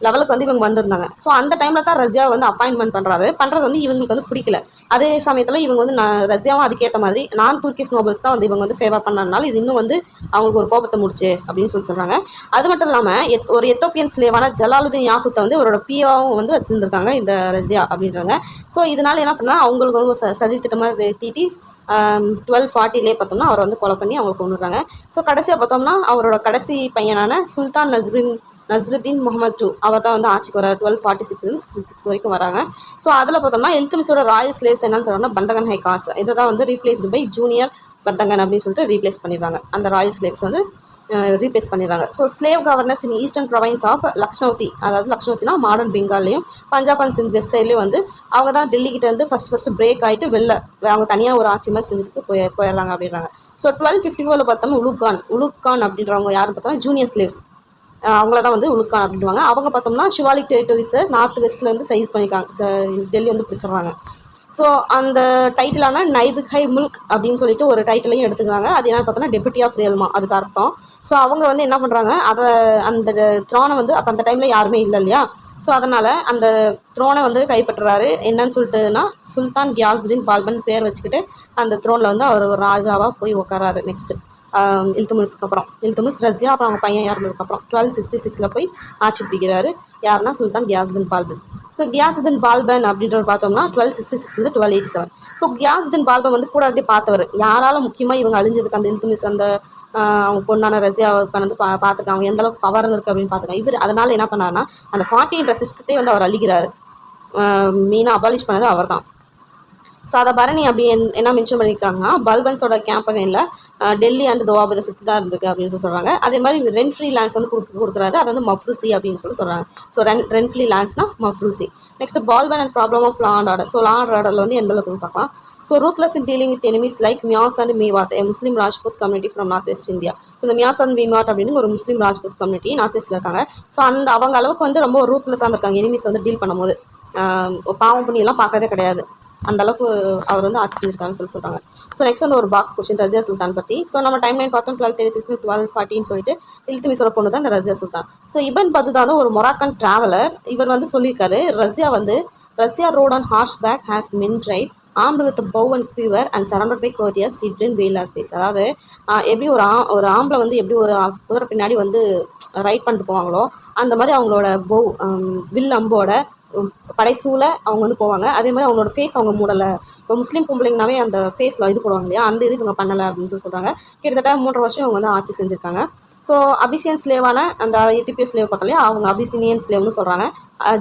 லெவலுக்கு வந்து இவங்க வந்திருந்தாங்க. ஸோ அந்த டைமில் தான் ரஷ்யா வந்து அப்பாயின்மெண்ட் பண்ணுறது வந்து இவங்களுக்கு வந்து பிடிக்கல. அதே சமயத்தில் இவங்க வந்து ரஷ்யாவும் அதுக்கேற்ற மாதிரி நான் துர்க்கிஷ் நோபல்ஸ் தான் வந்து இவங்க வந்து ஃபேவர் பண்ணனால இது இன்னும் வந்து அவங்களுக்கு ஒரு கோபத்தை முடிச்சு அப்படின்னு சொல்கிறாங்க. அது மட்டும் இல்லாமல் ஒரு எத்தோப்பியன் ஸ்லேவான ஜலாலுதீன் யாகுத்தை வந்து அவரோட பியாவும் வந்து வச்சுருந்துருக்காங்க இந்த ரஷ்யா அப்படின்றாங்க. ஸோ இதனால் என்ன பண்ணால் அவங்களுக்கு வந்து சதி திட்டமாக தீட்டி 1240 பார்த்தோம்னா அவரை வந்து கொலை பண்ணி அவங்க கொண்டுறாங்க. ஸோ கடைசியாக பார்த்தோம்னா அவரோட கடைசி பையனான சுல்தான் நஸ்ருதீன் முகமது II அவர் தான் வந்து ஆட்சிக்கு வரார். 1246 66 வரைக்கும் வராங்க. ஸோ அதில் பார்த்தோம்னா இல்துமிஸோட ராயல் ஸ்லேவ்ஸ் என்னன்னு சொல்கிறாங்கன்னா பந்தகன் ஹை காஸ், இதை தான் வந்து ரீப்ளேஸ்டு பை ஜூனியர் பந்தகன் அப்படின்னு சொல்லிட்டு ரீப்ளேஸ் பண்ணிடுறாங்க. அந்த ராயல் ஸ்லேவ்ஸ் வந்து ரீப்ளேஸ் பண்ணிடுறாங்க. So slave governors in eastern province of லக்னௌத்தி, அதாவது லக்னௌத்தினா மாடர்ன் பெங்கால்லையும் பஞ்சாப் அண்ட் சிந்த் வெஸ்ட் சைட்லேயும் வந்து அவங்க தான் டெல்லிக்கிட்ட வந்து ஃபஸ்ட்டு பிரேக் ஆகிட்டு அவங்க தனியாக ஒரு ஆட்சி மாதிரி செஞ்சதுக்கு போயிடுறாங்க அப்படின்றாங்க. ஸோ 1254 பார்த்தோம்னா உலுக் கான் அப்படின்றவங்க யாரும் பார்த்தோம்னா ஜூனியர் ஸ்லேவ்ஸ், அவங்கள தான் வந்து உலுக்கான் அப்படின்வாங்க. அவங்க பார்த்தோம்னா ஷிவாலிக் டெரிட்டரிஸை நார்த் வெஸ்ட்லேருந்து சைஸ் பண்ணிக்காங்க, டெல்லி வந்து பிடிச்சிடுறாங்க. ஸோ அந்த டைட்டிலான நைபிக் ஹை முல்க் அப்படின்னு சொல்லிட்டு ஒரு டைட்டிலையும் எடுத்துக்கிறாங்க. அது என்ன பார்த்தோன்னா டெபுட்டி ஆஃப் ரியல்மா அதுக்கு அர்த்தம். ஸோ அவங்க வந்து என்ன பண்ணுறாங்க, அந்த த்ரோனை வந்து அப்போ அந்த டைமில் யாருமே இல்லை இல்லையா, ஸோ அதனால் அந்த த்ரோனை வந்து கைப்பற்றுறாரு. என்னன்னு சொல்லிட்டுனா சுல்தான் கியாசுதீன் பால்பன் பேர் வச்சுக்கிட்டு அந்த த்ரோனில் வந்து அவர் ஒரு ராஜாவாக போய் உட்காராரு. நெக்ஸ்ட்டு இல்துமிஸ்க்கு அப்புறம் இல்துமிஸ் ரஷ்யா அப்புறம் அவங்க பையன் இறந்ததுக்கப்புறம் 1266 போய் ஆட்சி பிடிக்கிறாரு. யாருன்னா சுல்தான் கியாசுதீன் பால்பன். ஸோ கியாசுதீன் பால்பன் அப்படின்றவர் பார்த்தோம்னா 1266 1287. ஸோ கியாசுதீன் பால்பன் வந்து கூட இருந்தே பார்த்தவர். யாரால முக்கியமாக இவங்க அழிஞ்சதுக்கு அந்த இல்துமிஸ் அந்த அவங்க பொண்ணான ரஷ்யா வந்து பார்த்துருக்காங்க, எந்த அளவுக்கு பவர் இருக்குது அப்படின்னு பார்த்துருக்காங்க. இவர் அதனால் என்ன பண்ணாருன்னா அந்த 40 சிஸ்டத்தை வந்து அவர் அழிக்கிறாரு. மெயினாக அபாலிஷ் பண்ணது அவர் தான். ஸோ அதை பரணி அப்படி என்ன மென்ஷன் பண்ணியிருக்காங்கன்னா பல்பன்ஸோட கேம்பகைனில் டெல்லி அண்ட் துவாபதை சுற்றி தான் இருந்திருக்கு அப்படின்னு சொல்கிறாங்க. அதே மாதிரி ரெண்ட் ஃப்ரீ லேண்ட்ஸ் வந்து கொடுக்குறாரு, அது வந்து மஃப்ரூசி அப்படின்னு சொல்கிறாங்க. ஸோ ரெண்ட் ஃப்ரீ லேண்ட்ஸ்னா மஃப்ரூசி. Next Balban and problem of law and order. So law and ஆர்டரில் வந்து எந்த அளவுக்கு பார்க்கலாம். So ruthless in dealing with enemies like Meos and Mewat, Muslim Rajput community from north west India. So இந்த மியாஸ் அண்ட் மீவாட் அப்படின்னு ஒரு முஸ்லீம் ராஜ்பூத் கம்யூனிட்டி நார்த் வெஸ்ட்டில் இருக்காங்க. ஸோ அவங்க அளவுக்கு வந்து ரொம்ப ரூத்லெஸ்ஸாக இருக்காங்க எனிமீஸ் வந்து டீல் பண்ணும்போது. பாவம் பண்ணியெல்லாம் பார்க்கறதே கிடையாது, அந்த அளவுக்கு அவர் வந்து ஆட்சி செஞ்சிருக்காருன்னு சொல்கிறாங்க. ஸோ நெக்ஸ்ட் வந்து ஒரு பாக்ஸ் கொஸ்டின் ரஷ்யா சுல்தான் பற்றி. ஸோ நம்ம டைம் லைன் பார்த்தோம் 1236 1240 சொல்லிட்டு இல்துமிஸோட பொண்ணு தான் இந்த Razia Sultan. So Ibn Battuta ஒரு மொராக்கன் டிராவலர். இவர் வந்து சொல்லியிருக்காரு Razia rode on horseback as men ride armed with bow and quiver and surrounded by courtiers she didn't veil her face. அதாவது எப்படி ஒரு ஆம்பளை வந்து எப்படி ஒரு குதிரை பின்னாடி வந்து ரைட் பண்ணிட்டு போவாங்களோ அந்த மாதிரி அவங்களோட பவ் வில் அம்போட படைசூழ அவங்க வந்து போவாங்க. அதே மாதிரி அவங்களோட ஃபேஸ் அவங்க மூடலை. இப்போ முஸ்லீம் பொம்பளைங்கனாவே அந்த ஃபேஸில் இது போடுவாங்க இல்லையா, அந்த இது இவங்க பண்ணலை அப்படின்னு சொல்லி சொல்கிறாங்க. கிட்டத்தட்ட 3.5 வருஷம் இவங்க வந்து ஆட்சி செஞ்சுருக்காங்க. ஸோ அபிசியன் ஸ்லேவான அந்த எத்தியோப்பிய ஸ்லேவ் பார்த்தாலே அவங்க அபிசினியன் ஸ்லேவ்னு சொல்கிறாங்க.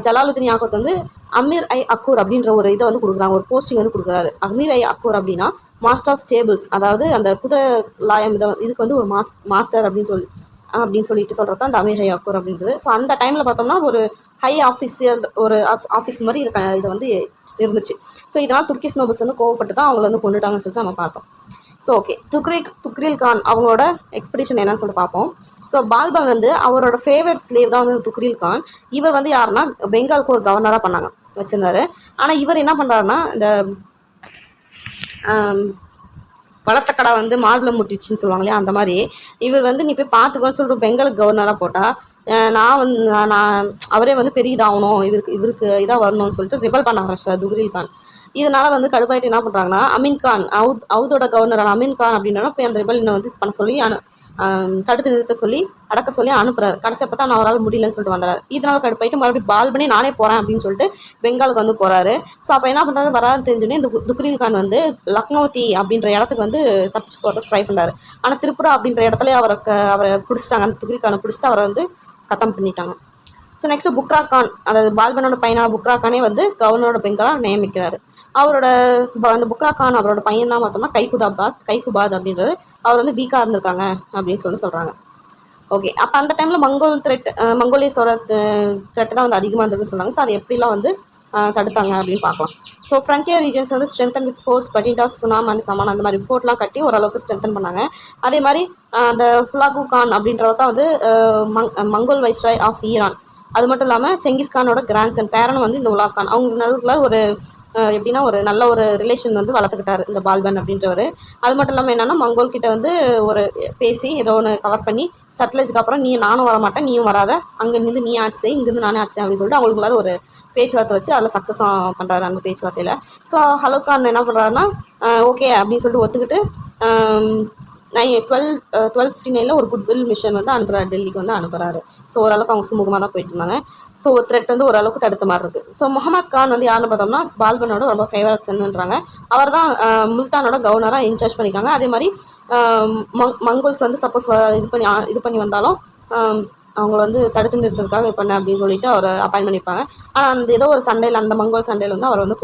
ஜலாலுதீன் யாக்கூத் வந்து அமீர் ஐ அக்கூர் அப்படின்ற ஒரு இதை வந்து கொடுக்குறாங்க, ஒரு போஸ்டிங் வந்து கொடுக்குறாரு. அமீர் ஐ அக்கூர் அப்படின்னா மாஸ்டர் ஆஃப் ஸ்டேபிள்ஸ், அதாவது அந்த குதிரை லாயம் இதுக்கு வந்து ஒரு மாஸ்டர் அப்படின்னு சொல்லிட்டு சொல்கிறது தான் அந்த அமீர் ஐ அக்கூர் அப்படின்றது. ஸோ அந்த டைமில் பார்த்தோம்னா ஒரு ஹை ஆஃபீஸியல் ஒரு ஆஃபீஸ் மாதிரி இதை வந்து இருந்துச்சு. ஸோ இதனால் துர்க்கிஷ் நோபல்ஸ் வந்து கோவப்பட்டு தான் அவங்கள வந்து கொண்டுட்டாங்கன்னு சொல்லிட்டு நம்ம பார்த்தோம். ஸோ ஓகே, துக்ரில் கான் அவங்களோட எக்ஸ்பெடிஷன் என்னன்னு சொல்லிட்டு பார்ப்போம். ஸோ பால்பன் வந்து அவரோட ஃபேவரட் ஸ்லேவ் தான் வந்து துக்ரில் கான். இவர் வந்து யாருன்னா பெங்காலுக்கு ஒரு கவர்னராக வச்சுருந்தாரு. ஆனால் இவர் என்ன பண்ணுறாருன்னா இந்த வளர்த்த கடை வந்து மார்பில் முட்டிச்சுன்னு சொல்லுவாங்க இல்லையா, அந்த மாதிரி இவர் வந்து நீ போய் பார்த்துக்கோன்னு சொல்லிட்டு பெங்காலுக்கு கவர்னராக போட்டால் நான் அவரே வந்து பெரிய இதாகணும், இவருக்கு இதாக வரணும்னு சொல்லிட்டு ரிபல் பண்ண ஆரம்பிச்சார் துக்ரில் கான். இதனால் வந்து கடுப்பாயிட்டு என்ன பண்ணுறாங்கன்னா அமீன் கான் அவுதோட கவர்னரான அமீன் கான் அப்படின்னா போய் அந்த ரிபல் வந்து பண்ண சொல்லி தடுத்து நிறுத்த சொல்லி அடக்க சொல்லி அனுப்புறாரு. கடைசியை பார்த்தா நான் அவரால் முடியலன்னு சொல்லிட்டு வந்தாரு. இதனால் கடுப்பாயிட்டு மறுபடியும் பால் பண்ணி நானே போகிறேன் அப்படின்னு சொல்லிட்டு பெங்காலுக்கு வந்து போகிறாரு. ஸோ அப்போ என்ன பண்ணுறாரு, வராது தெரிஞ்சுன்னே இந்த துக்ரில் கான் வந்து லக்னோத்தி அப்படின்ற இடத்துக்கு வந்து தப்பிச்சு போகிறதுக்கு ட்ரை பண்ணாரு. ஆனால் திரிபுரா அப்படின்ற இடத்துல அவரை பிடிச்சிட்டாங்க. அந்த துக்ரில் கானை பிடிச்சிட்டு அவரை வந்து கத்தம் பண்ணிட்டாங்க. ஸோ நெக்ஸ்ட்டு புக்ரா கான், அதாவது பால்பனோட பையனான புக்ரா கானே வந்து கவர்னரோட பெங்காலாக நியமிக்கிறாரு. அவரோட அந்த புக்ரா கான் அவரோட பையன் தான் பார்த்தோம்னா கைகுபாத் அப்படின்றது. அவர் வந்து வீக்காக இருந்திருக்காங்க அப்படின்னு சொல்கிறாங்க. ஓகே, அப்போ அந்த டைமில் மங்கோலியஸோட த்ரெட்டு தான் வந்து அதிகமாக இருந்ததுன்னு சொன்னாங்க. ஸோ அது எப்படிலாம் வந்து தடுத்தாங்க அப்படின்னு பார்க்கலாம். ஸோ ஃப்ரண்டியர் ரீஜன்ஸ் வந்து strengthen with force, பட்டிண்டாஸ், Sunam and Zaman அந்த மாதிரி ஃபோர்ட்லாம் கட்டி ஓரளவுக்கு ஸ்ட்ரென்தன் பண்ணாங்க. அதே மாதிரி அந்த ஹுலாகு கான் அப்படின்றவர் தான் வந்து மங்கோல் வைஸ்ராய் ஆஃப் ஈரான். அது மட்டும் இல்லாமல் செங்கிஸ்கானோட கிராண்ட்சன் பேரன் வந்து இந்த உலா கான். அவங்க நடுவுக்குள்ள ஒரு எப்படின்னா ஒரு நல்ல ஒரு ரிலேஷன் வந்து வளர்த்துக்கிட்டாரு இந்த பால்பன் அப்படின்றவர். அது மட்டும் இல்லாமல் என்னென்னா மங்கோல் கிட்ட வந்து ஒரு பேசி ஏதோ ஒன்று கவர் பண்ணி சட்லேஜுக்கு அப்புறம் நானும் வர மாட்டேன், நீயும் வராத, அங்கேருந்து நீ ஆட்சி செய், இங்கேருந்து நானே ஆட்சி செய்ய அப்படின்னு சொல்லிட்டு அவங்களுக்குள்ளார ஒரு பேச்சுவார்த்தை வச்சு அதில் சக்ஸஸாக பண்ணுறாரு அந்த பேச்சுவார்த்தையில். ஸோ ஹலோகான் என்ன பண்ணுறாருன்னா ஓகே அப்படின்னு சொல்லிட்டு ஒத்துக்கிட்டு 1259 ஒரு குட்வில் மிஷன் வந்து அனுப்புகிறாரு, டெல்லிக்கு வந்து அனுப்புகிறாரு. ஸோ ஓரளவுக்கு அவங்க சுமூகமாக தான் போயிட்டு இருந்தாங்க. ஸோ ஒரு த்ரெட் வந்து ஓரளவுக்கு தடுத்த மாதிரி இருக்குது. ஸோ முகமது கான் வந்து யாருன்னு பார்த்தோம்னா பால்பனோட ரொம்ப ஃபேவரட் சன்னுன்றாங்க. அவர் தான் முல்தானோட கவர்னராக இன்சார்ஜ் பண்ணியிருக்காங்க. அதே மாதிரி மங்கோல்ஸ் வந்து சப்போஸ் இது பண்ணி வந்தாலும் அவங்கள வந்து தடுத்து நிறுத்துறதுக்காக பண்ண அப்படின்னு சொல்லிட்டு அவர் அப்பாயின் பண்ணியிருப்பாங்க. ஆனால் அந்த ஏதோ ஒரு சண்டையில் அந்த மங்கோல் சண்டையில் வந்து அவர் வந்து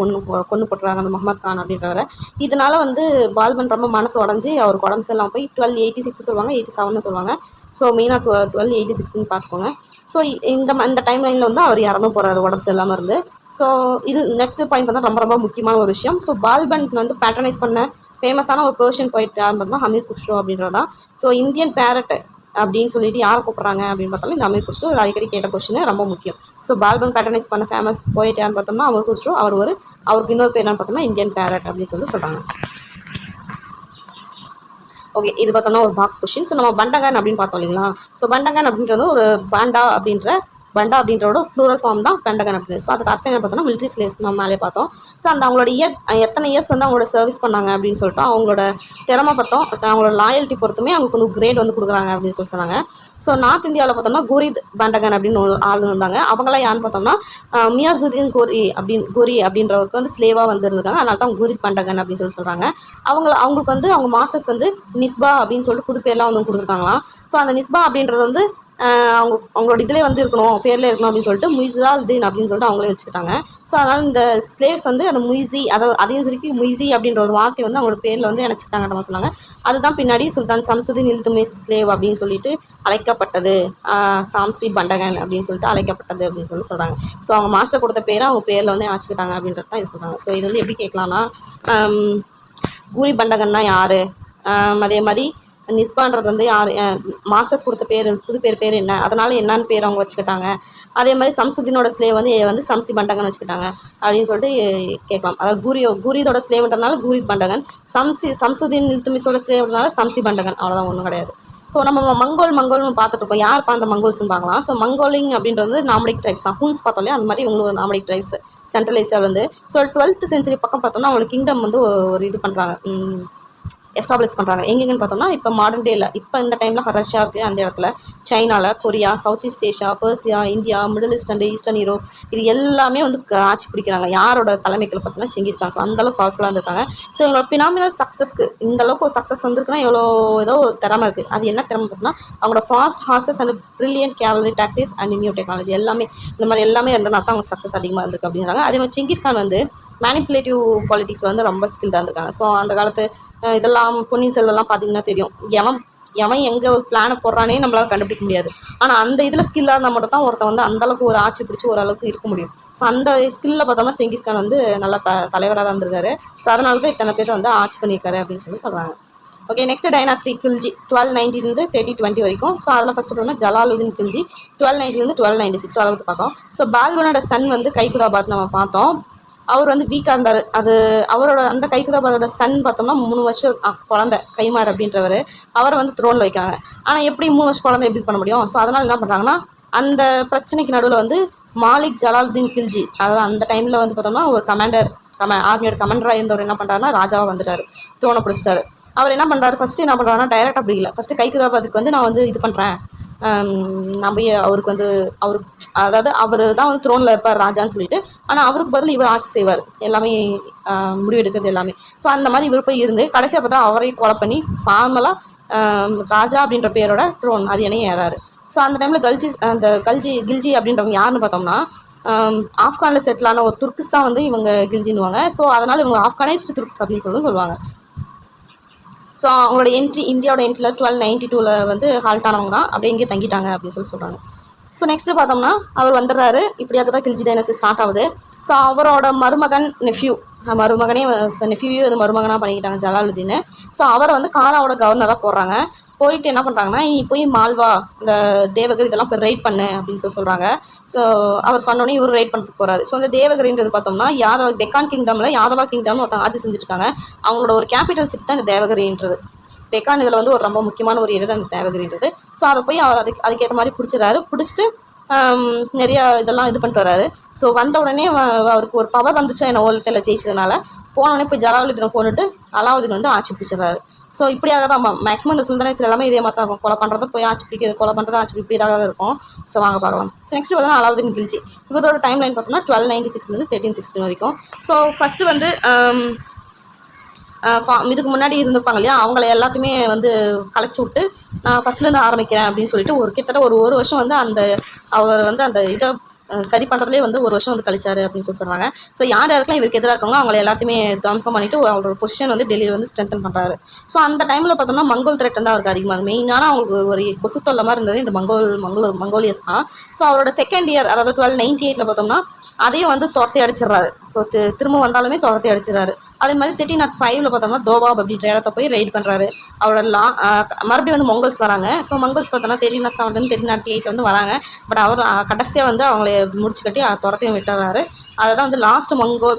கொண்டு போட்டுறாங்க அந்த முகமது கான் அப்படின்றவரை. இதனால் வந்து பால்பன் ரொம்ப மனசு உடஞ்சி அவருக்கு உடம்பு சரியில்லாமல் போய் 1286 சொல்லுவாங்க, 87 சொல்லுவாங்க. ஸோ மெயினாக 1286 பார்த்துக்கோங்க. ஸோ இந்த டைம் லைனில் வந்து அவர் இறந்து போகிறாரு உடம்பு சரியில்லாமல் இருந்து. ஸோ இது நெக்ஸ்ட் பாயிண்ட் வந்து ரொம்ப ரொம்ப முக்கியமான ஒரு விஷயம். ஸோ பால்பன் வந்து பேட்ரனைஸ் பண்ண ஃபேமஸான ஒரு பெர்ஷியன் போயிட்டு யாருன்னு பார்த்தா ஹமீர் குஷ்ரோ அப்படின்றது தான். ஸோ இந்தியன் பேரட் அப்படின்னு சொல்லிட்டு யாரை கூப்பிட்றாங்க அப்படின்னு பார்த்தாலும் இந்த அமீர் குஷ்ரோ அடிக்கடி கேட்ட கொஸ்டின் ரொம்ப முக்கியம். ஸோ பால்பன் பேட்ரனைஸ் பண்ண ஃபேமஸ் போயிட்டு யாருன்னு பார்த்தோம்னா அமீர் குஷ்ரோ. அவருக்கு இன்னொரு பேர் என்னன்னு பார்த்தோம்னா இந்தியன் பேரட் அப்படின்னு சொல்கிறாங்க. ஓகே, இது பார்த்தோம்னா ஒரு பாக்ஸ் கொஸ்டின். ஸோ நம்ம பண்டகன் அப்படின்னு பார்த்தோம் இல்லைங்களா. ஸோ பண்டகன் அப்படின்றது ஒரு பண்டா அப்படின்றோட ப்ளூரல் ஃபார்ம் தான் பண்டகன் அப்படின்னு. ஸோ அதுக்கு அர்த்தம் என்ன பார்த்தோம்னா மிலிட்ரி ஸ்லேவ்ஸ் நம்ம மேலே பார்த்தோம். ஸோ அந்த அவங்களோட எத்தனை இயர்ஸ் வந்து அவங்களோட சர்வீஸ் பண்ணாங்க அப்படின்னு சொல்லிட்டு அவங்களோட திறமை பார்த்தோம், அவங்களோட லாயல்ட்டி பொறுத்துமே அவங்களுக்கு வந்து கிரேட் வந்து கொடுக்குறாங்க அப்படின்னு சொன்னாங்க. ஸோ நார்த் இந்தியாவில் பார்த்தோம்னா குரித் பண்டகன் அப்படின்னு ஒரு ஆள் இருந்தாங்க. அவங்களாம் யாருன்னு பார்த்தோம்னா மியாசுதீன் கோரி அப்படின்றவருக்கு வந்து ஸ்லேவாக வந்து இருந்திருக்காங்க. அதனால தான் குரித் பண்டகன் அப்படின்னு சொல்கிறாங்க. அவங்களுக்கு வந்து அவங்க மாஸ்டர்ஸ் வந்து நிஸ்பா அப்படின்னு சொல்லிட்டு புது பேர்லாம் வந்து கொடுத்துருக்காங்களாம். ஸோ அந்த நிஸ்பா அப்படின்றது வந்து அவங்களோட இதிலே வந்து இருக்கணும், பேரில் இருக்கணும் அப்படின்னு சொல்லிட்டு முய்ஸால்தீன் அப்படின்னு சொல்லிட்டு அவங்களே வச்சுக்கிட்டாங்க. ஸோ அதனால் இந்த ஸ்லேவ்ஸ் வந்து அந்த அதையும் சொல்லி முய்ஸி அப்படின்ற ஒரு வார்த்தை வந்து அவங்களோட பேரில் வந்து இணைச்சிட்டாங்க சொன்னாங்க. அதுதான் பின்னாடி சுல்தான் சம்சுதீன் இல்துமிஸ் ஸ்லேவ் அப்படின்னு சொல்லிட்டு அழைக்கப்பட்டது, சாம்சி பண்டகன் அப்படின்னு சொல்லிட்டு அழைக்கப்பட்டது அப்படின்னு சொல்கிறாங்க. ஸோ அவங்க மாஸ்டர் கொடுத்த பேரை அவங்க பேரில் வந்து இணைச்சிக்கிட்டாங்க அப்படின்றது தான் இது சொல்கிறாங்க. ஸோ இது வந்து எப்படி கேட்கலான்னா கூரி பண்டகன்னா யார், அதே மாதிரி நிஸ்பான்றது வந்து யார், மாஸ்டர்ஸ் கொடுத்த புது பேர் என்ன, அதனால் என்னன்னு பேர் அவங்க வச்சுக்கிட்டாங்க. அதே மாதிரி சம்சுதீனோட ஸ்லேவ் வந்து சம்சி பண்டகன் வச்சுக்கிட்டாங்க அப்படின்னு சொல்லிட்டு கேட்கலாம். அதாவது கூரியோட ஸ்லேவ்ன்றதுனால கூரித் பண்டகன், சம்சுதீன் இல்துமிஸோட ஸ்லேவ்ன்றதுனால சம்சி பண்டகன், அவ்வளோதான், ஒன்றும் கிடையாது. ஸோ நம்ம மங்கோல்னு பார்த்துட்டு இருக்கோம். யார் அந்த மங்கோல்ஸ்னு பார்க்கலாம். ஸோ மங்கோலிங் அப்படின்றது நாமடிக் ட்ரைப்ஸ் தான். ஹூன்ஸ் பார்த்தோம் இல்லையா, அந்த மாதிரி இவங்களுக்கு ஒரு நாமடிக் ட்ரைப்ஸ் சென்ட்ரல் ஏசியா வந்து. ஸோ 12th சென்ச்சுரி பக்கம் பார்த்தோம்னா அவங்களுக்கு கிங்டம் வந்து ஒரு இது பண்ணுறாங்க, எஸ்டாப்ளிஷ் பண்ணுறாங்க. எங்கெங்கன்னு பார்த்தோம்னா இப்போ மாடர்ன் டேயில் இப்போ இந்த டைமில் ரஷ்யா இருக்குது, அந்த இடத்துல சைனாவில், Korea, South East Asia, Persia, India, Middle East and Eastern Europe இது எல்லாமே வந்து ஆட்சி பிடிக்கிறாங்க. யாரோட தலைமைக்கில் பார்த்தோம்னா செங்கிஸ்கான். ஸோ அந்தளவுக்கு பவர்ஃபுல்லாக இருந்திருக்காங்க. ஸோ இவங்களோட பினாமினல் சக்ஸஸ்க்கு இந்த அளவுக்கு ஒரு சக்ஸஸ் வந்திருக்குன்னா ஏதோ ஒரு திறமை இருக்குது. அது என்ன திறமை பார்த்தோம்னா அவங்களோட fast horses and brilliant cavalry tactics and new technology எல்லாமே இந்த மாதிரி எல்லாமே இருந்ததுனா தான் அவங்க சக்ஸஸ் அதிகமாக இருந்திருக்கு அப்படிங்கிறாங்க. அதே மாதிரி செங்கிஸ்கான் வந்து மேனிப்புலேட்டிவ் பாலிட்டிக்ஸ் வந்து ரொம்ப ஸ்கில்டாக இருந்திருக்காங்க. ஸோ அந்த காலத்து இதெல்லாம் பொன்னியின் செல்வெல்லாம் பார்த்தீங்கன்னா தெரியும், எவன் எங்கே ஒரு பிளானை போடுறானே நம்மளால் கண்டுபிடிக்க முடியாது. ஆனால் அந்த இதில் ஸ்கில்லாக இருந்தால் மட்டும் தான் ஒருத்தன் வந்து அந்தளவுக்கு ஒரு ஆட்சி பிடிச்சி ஓரளவுக்கு இருக்க முடியும். ஸோ அந்த ஸ்கில்லில் பார்த்தோம்னா செங்கிஸ்கான் வந்து நல்லா தலைவராக தான் இருந்திருக்காரு. ஸோ அதனால தான் இத்தனை பேர் வந்து ஆட்சி பண்ணியிருக்காரு அப்படின்னு சொல்கிறாங்க. ஓகே, நெக்ஸ்ட் டைனாஸ்டி கில்ஜி 1290 3020 வரைக்கும். ஸோ அதில் ஃபஸ்ட்டு பார்த்தோம்னா ஜலாலுதீன் கில்ஜி 1290 1296 அதை வந்து பார்த்தோம். ஸோ பால்பனோட சன் வந்து கைகுதாபாத் நம்ம பார்த்தோம். அவர் வந்து வீக்காக இருந்தார். அது அவரோட அந்த கைகுதாபாதோட சன் பார்த்தோம்னா 3 வருஷம் குழந்தை கைமார் அப்படின்றவர் அவரை வந்து த்ரோனில் வைக்காங்க. ஆனால் எப்படி 3 வருஷம் குழந்தை எப்படி பண்ண முடியும்? ஸோ அதனால் என்ன பண்ணுறாங்கன்னா அந்த பிரச்சனைக்கு நடுவில் வந்து மாலிக் ஜலாலுதீன் கில்ஜி, அதாவது அந்த டைமில் வந்து பார்த்தோம்னா ஒரு ஆர்மியோட கமாண்டராக இருந்தவர் என்ன பண்ணுறாருன்னா ராஜாவாக வந்துட்டார், த்ரோனை பிடிச்சிட்டாரு. அவர் என்ன பண்ணுறாரு, ஃபஸ்ட்டு என்ன பண்ணுறாருன்னா டைரெக்டாக பிடிக்கல. ஃபஸ்ட்டு கைகுதாபாத்துக்கு வந்து நான் வந்து இது பண்ணுறேன், நம்ம அவருக்கு வந்து அதாவது அவர் தான் வந்து த்ரோனில் இருப்பார் ராஜான்னு சொல்லிட்டு, ஆனால் அவருக்கு பதில் இவர் ஆட்சி செய்வார், எல்லாமே முடிவெடுக்கிறது எல்லாமே. ஸோ அந்த மாதிரி இவர் போய் இருந்து கடைசியாக பார்த்தா அவரையும் கொலை பண்ணி ஃபார்மலாக ராஜா அப்படின்ற பேரோட த்ரோன் அது என்னையும் ஏறாரு. ஸோ அந்த டைமில் கில்ஜி அப்படின்றவங்க யாருன்னு பார்த்தோம்னா ஆப்கானில் செட்டிலான ஒரு துர்க்ஸ் தான் வந்து இவங்க கில்ஜின்னுவாங்க. ஸோ அதனால் இவங்க ஆப்கானைஸ்டு துர்க்ஸ் அப்படின்னு சொல்லுவாங்க. ஸோ அவங்களோட இந்தியாவோட என்ட்ரியில் 1292 வந்து ஹால்ட் ஆனவங்க தான், அப்படியே இங்கே தங்கிட்டாங்க அப்படின்னு சொல்கிறாங்க. ஸோ நெக்ஸ்ட்டு பார்த்தோம்னா அவர் வந்துடுறாரு. இப்படியாக தான் கில்ஜி டைனஸ்டி ஸ்டார்ட் ஆகுது. ஸோ அவரோட நெஃப்யூ வந்து மருமகனாக பண்ணிக்கிட்டாங்க ஜலாலுதீன். ஸோ அவரை வந்து காராவோட கவர்னராக போடுறாங்க. போயிட்டு என்ன பண்ணுறாங்கன்னா, நீ போய் மால்வா இந்த தேவகிரி இதெல்லாம் போய் ரைட் பண்ணு அப்படின்னு சொல்கிறாங்க. ஸோ அவர் சொன்னோடனே இவர் ரைட் பண்ணுறதுக்கு போகிறாரு. ஸோ இந்த தேவகிரின்றது பார்த்தோம்னா டெக்கான் கிங்டமில் யாதவா கிங்டம்னு ஒருத்தங்க ஆட்சி செஞ்சுருக்காங்க. அவங்களோட ஒரு கேபிட்டல் சிட்டி தான் இந்த தேவகிரின்றது. டெக்கான் இதில் வந்து ஒரு ரொம்ப முக்கியமான ஒரு இடம் அந்த தேவகிரின்றது. ஸோ அதை போய் அவர் அதுக்கேற்ற மாதிரி பிடிச்சிட்டு நிறையா இதெல்லாம் இது பண்ணிட்டு வர்றாரு. ஸோ வந்த உடனே அவருக்கு ஒரு பவர் வந்துச்சோ என்ன ஓலத்தில் ஜெயிச்சதுனால போனோடனே போய் ஜலாலுதீனை கொண்டுட்டு அலாவுதீன் வந்து ஆட்சி பிடிச்சிடுறாரு. ஸோ இப்படியாக தான் மேக்ஸிமம் இந்த சுல்தானேட்ஸ் எல்லாமே இதே மாதிரி தான் இருக்கும். கொலை பண்ணுறது போய் ஆட்சி பிடிக்கிறது, கொலை பண்ணுறது ஆட்சி இப்படியாக தான் இருக்கும். ஸோ வாங்க பார்க்கலாம். ஸோ நெக்ஸ்ட் பார்த்தோம்னா அலாவுதீன் கில்ஜி. இவரோட டைம் லைன் பார்த்தோம்னா 1296 1316 வரைக்கும். ஸோ ஃபஸ்ட்டு வந்து இதுக்கு முன்னாடி இருந்திருப்பாங்க இல்லையா, அவங்கள எல்லாத்தையுமே வந்து கலைச்சி விட்டு நான் ஃபஸ்ட்லேருந்து ஆரம்பிக்கிறேன் அப்படின்னு சொல்லிட்டு கிட்டத்தட்ட ஒரு வருஷம் வந்து அவர் வந்து அந்த இதை சரி பண்ணுறதுலேயே வந்து ஒரு வருஷம் வந்து கழிச்சாரு அப்படின்னு சொல்கிறாங்க. ஸோ யாருக்கெல்லாம் இவருக்கு எதிராக இருக்காங்களோ அவங்கள எல்லாத்தையுமே துவம்சம் பண்ணிவிட்டு அவரோட பொசிஷன் வந்து டெல்லியில் வந்து ஸ்ட்ரென்தன் பண்ணுறாரு. ஸோ அந்த டைமில் பார்த்தோம்னா மங்கோல் த்ரெட் தான் அவருக்கு அதிகமாக மெயினான அவங்களுக்கு ஒரு கொசு தொல்லை மாதிரி இருந்தது இந்த மங்கோலியஸ் தான். ஸோ அவரோட செகண்ட் இயர் அதாவது 1298 பார்த்தோம்னா அதையும் வந்து துரத்தி அடிச்சிடுறாரு. ஸோ திரும்ப வந்தாலுமே துரத்தி அடிச்சிடறாரு. அதே மாதிரி 1305 பார்த்தோம்னா தோபாப் அப்படின்ற இடத்த போய் ரைட் பண்ணுறாரு. அவரோட மறுபடியும் வந்து மங்கோல்ஸ் வராங்க. ஸோ மங்கோல்ஸ் பார்த்தோன்னா 1307 1308 வந்து வராங்க. பட் அவர் கடைசியாக வந்து அவங்கள முடிச்சு கட்டி துரத்தையும் விட்டுறாரு. அதை தான் வந்து லாஸ்ட்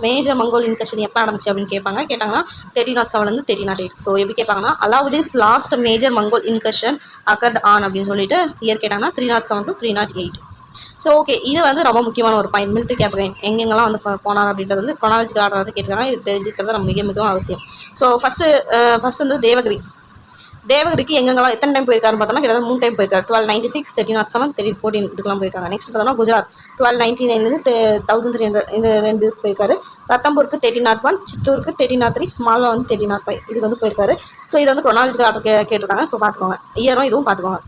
மேஜர் மங்கோல் இன்கஷன் எப்போ நடந்துச்சு அப்படின்னு கேட்டாங்கன்னா 1307 1308. ஸோ எப்படி கேட்பாங்கன்னா Alauddin's last major Mongol incursion occurred on அப்படின்னு சொல்லிட்டு இயர் கேட்டாங்கன்னா 1307 308. ஸோ ஓகே, இது வந்து ரொம்ப முக்கியமான ஒரு பாயிண்ட். மிலிட்ரி கேப் எங்கெங்கெல்லாம் வந்து போனார் அப்படின்றது வந்து கொனாலஜிக்கல் ஆர்டர் வந்து கேட்டுக்காங்க. இது தெரிஞ்சுக்கிறது ரொம்ப மிகவும் அவசியம். ஸோ ஃபஸ்ட்டு வந்து தேவகிரிக்கு எங்கெங்கெல்லாம் எத்தனை டைம் போயிருக்காருன்னு பார்த்தோம்னா கிட்டத்தட்ட 3 டைம் போயிருக்காரு. 1296 1307 1314 இதுக்கெல்லாம் போயிருக்காங்க. நெக்ஸ்ட் பார்த்தோம்னா குஜராத் 1299 1300 இந்த 2 போயிருக்காரு. ரத்தம்பூருக்கு 1301, சித்தூருக்கு 1303, மால்வா வந்து 1305 இதுக்கு வந்து போயிருக்காரு. ஸோ இது வந்து கொனாலஜிக்கல் ஆர்டர் கேட்டிருக்காங்க. ஸோ பார்த்துக்கோங்க, இயரும் இதுவும் பார்த்துக்கோங்க.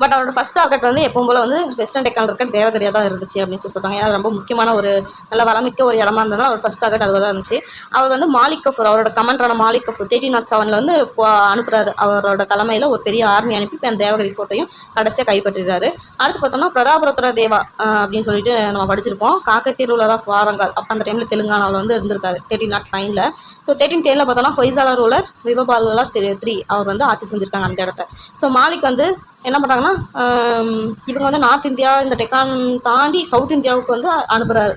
பட் அவரோட ஃபஸ்ட் டார்கெட் வந்து எப்பவும் போல் வந்து வெஸ்டர்ன் டெக்கான் இருக்க தேவகிரியாக தான் இருந்துச்சு அப்படின்னு சொல்கிறாங்க. ஏன்னா ரொம்ப முக்கியமான ஒரு நல்ல வளமிக்க ஒரு இடமா இருந்ததுனால அவர் ஃபஸ்ட் டார்கெட் அதுவாக தான் இருந்துச்சு. அவர் வந்து மாலிக் கஃபூர் அவரோட கமாண்டரான மாலிக் கஃபூர் 1307 வந்து அனுப்புகிறாரு. அவரோட தலைமையில் ஒரு பெரிய ஆர்மி அனுப்பி இப்போ அந்த தேவகிரி கோட்டையும் கடைசியாக கைப்பற்றிடுறாரு. அடுத்து பார்த்தோம்னா பிரதாபருத்ர தேவா அப்படின்னு சொல்லிட்டு நம்ம படிச்சிருப்போம். காக்கத்தீருவில் தான் வாரங்கால் அப்போ அந்த டைமில் தெலுங்கானாவில் வந்து இருந்திருக்காரு 1309. ஸோ 1310 பார்த்தோம்னா ஹொய்சாலா ரூலர் விவபாலா 3 அவர் வந்து ஆட்சி செஞ்சுருக்காங்க அந்த இடத்த. ஸோ மாலிக் வந்து என்ன பண்ணுறாங்கன்னா இவங்க வந்து நார்த் இந்தியா இந்த டெக்கான் தாண்டி சவுத் இந்தியாவுக்கு வந்து அனுப்புகிறாரு.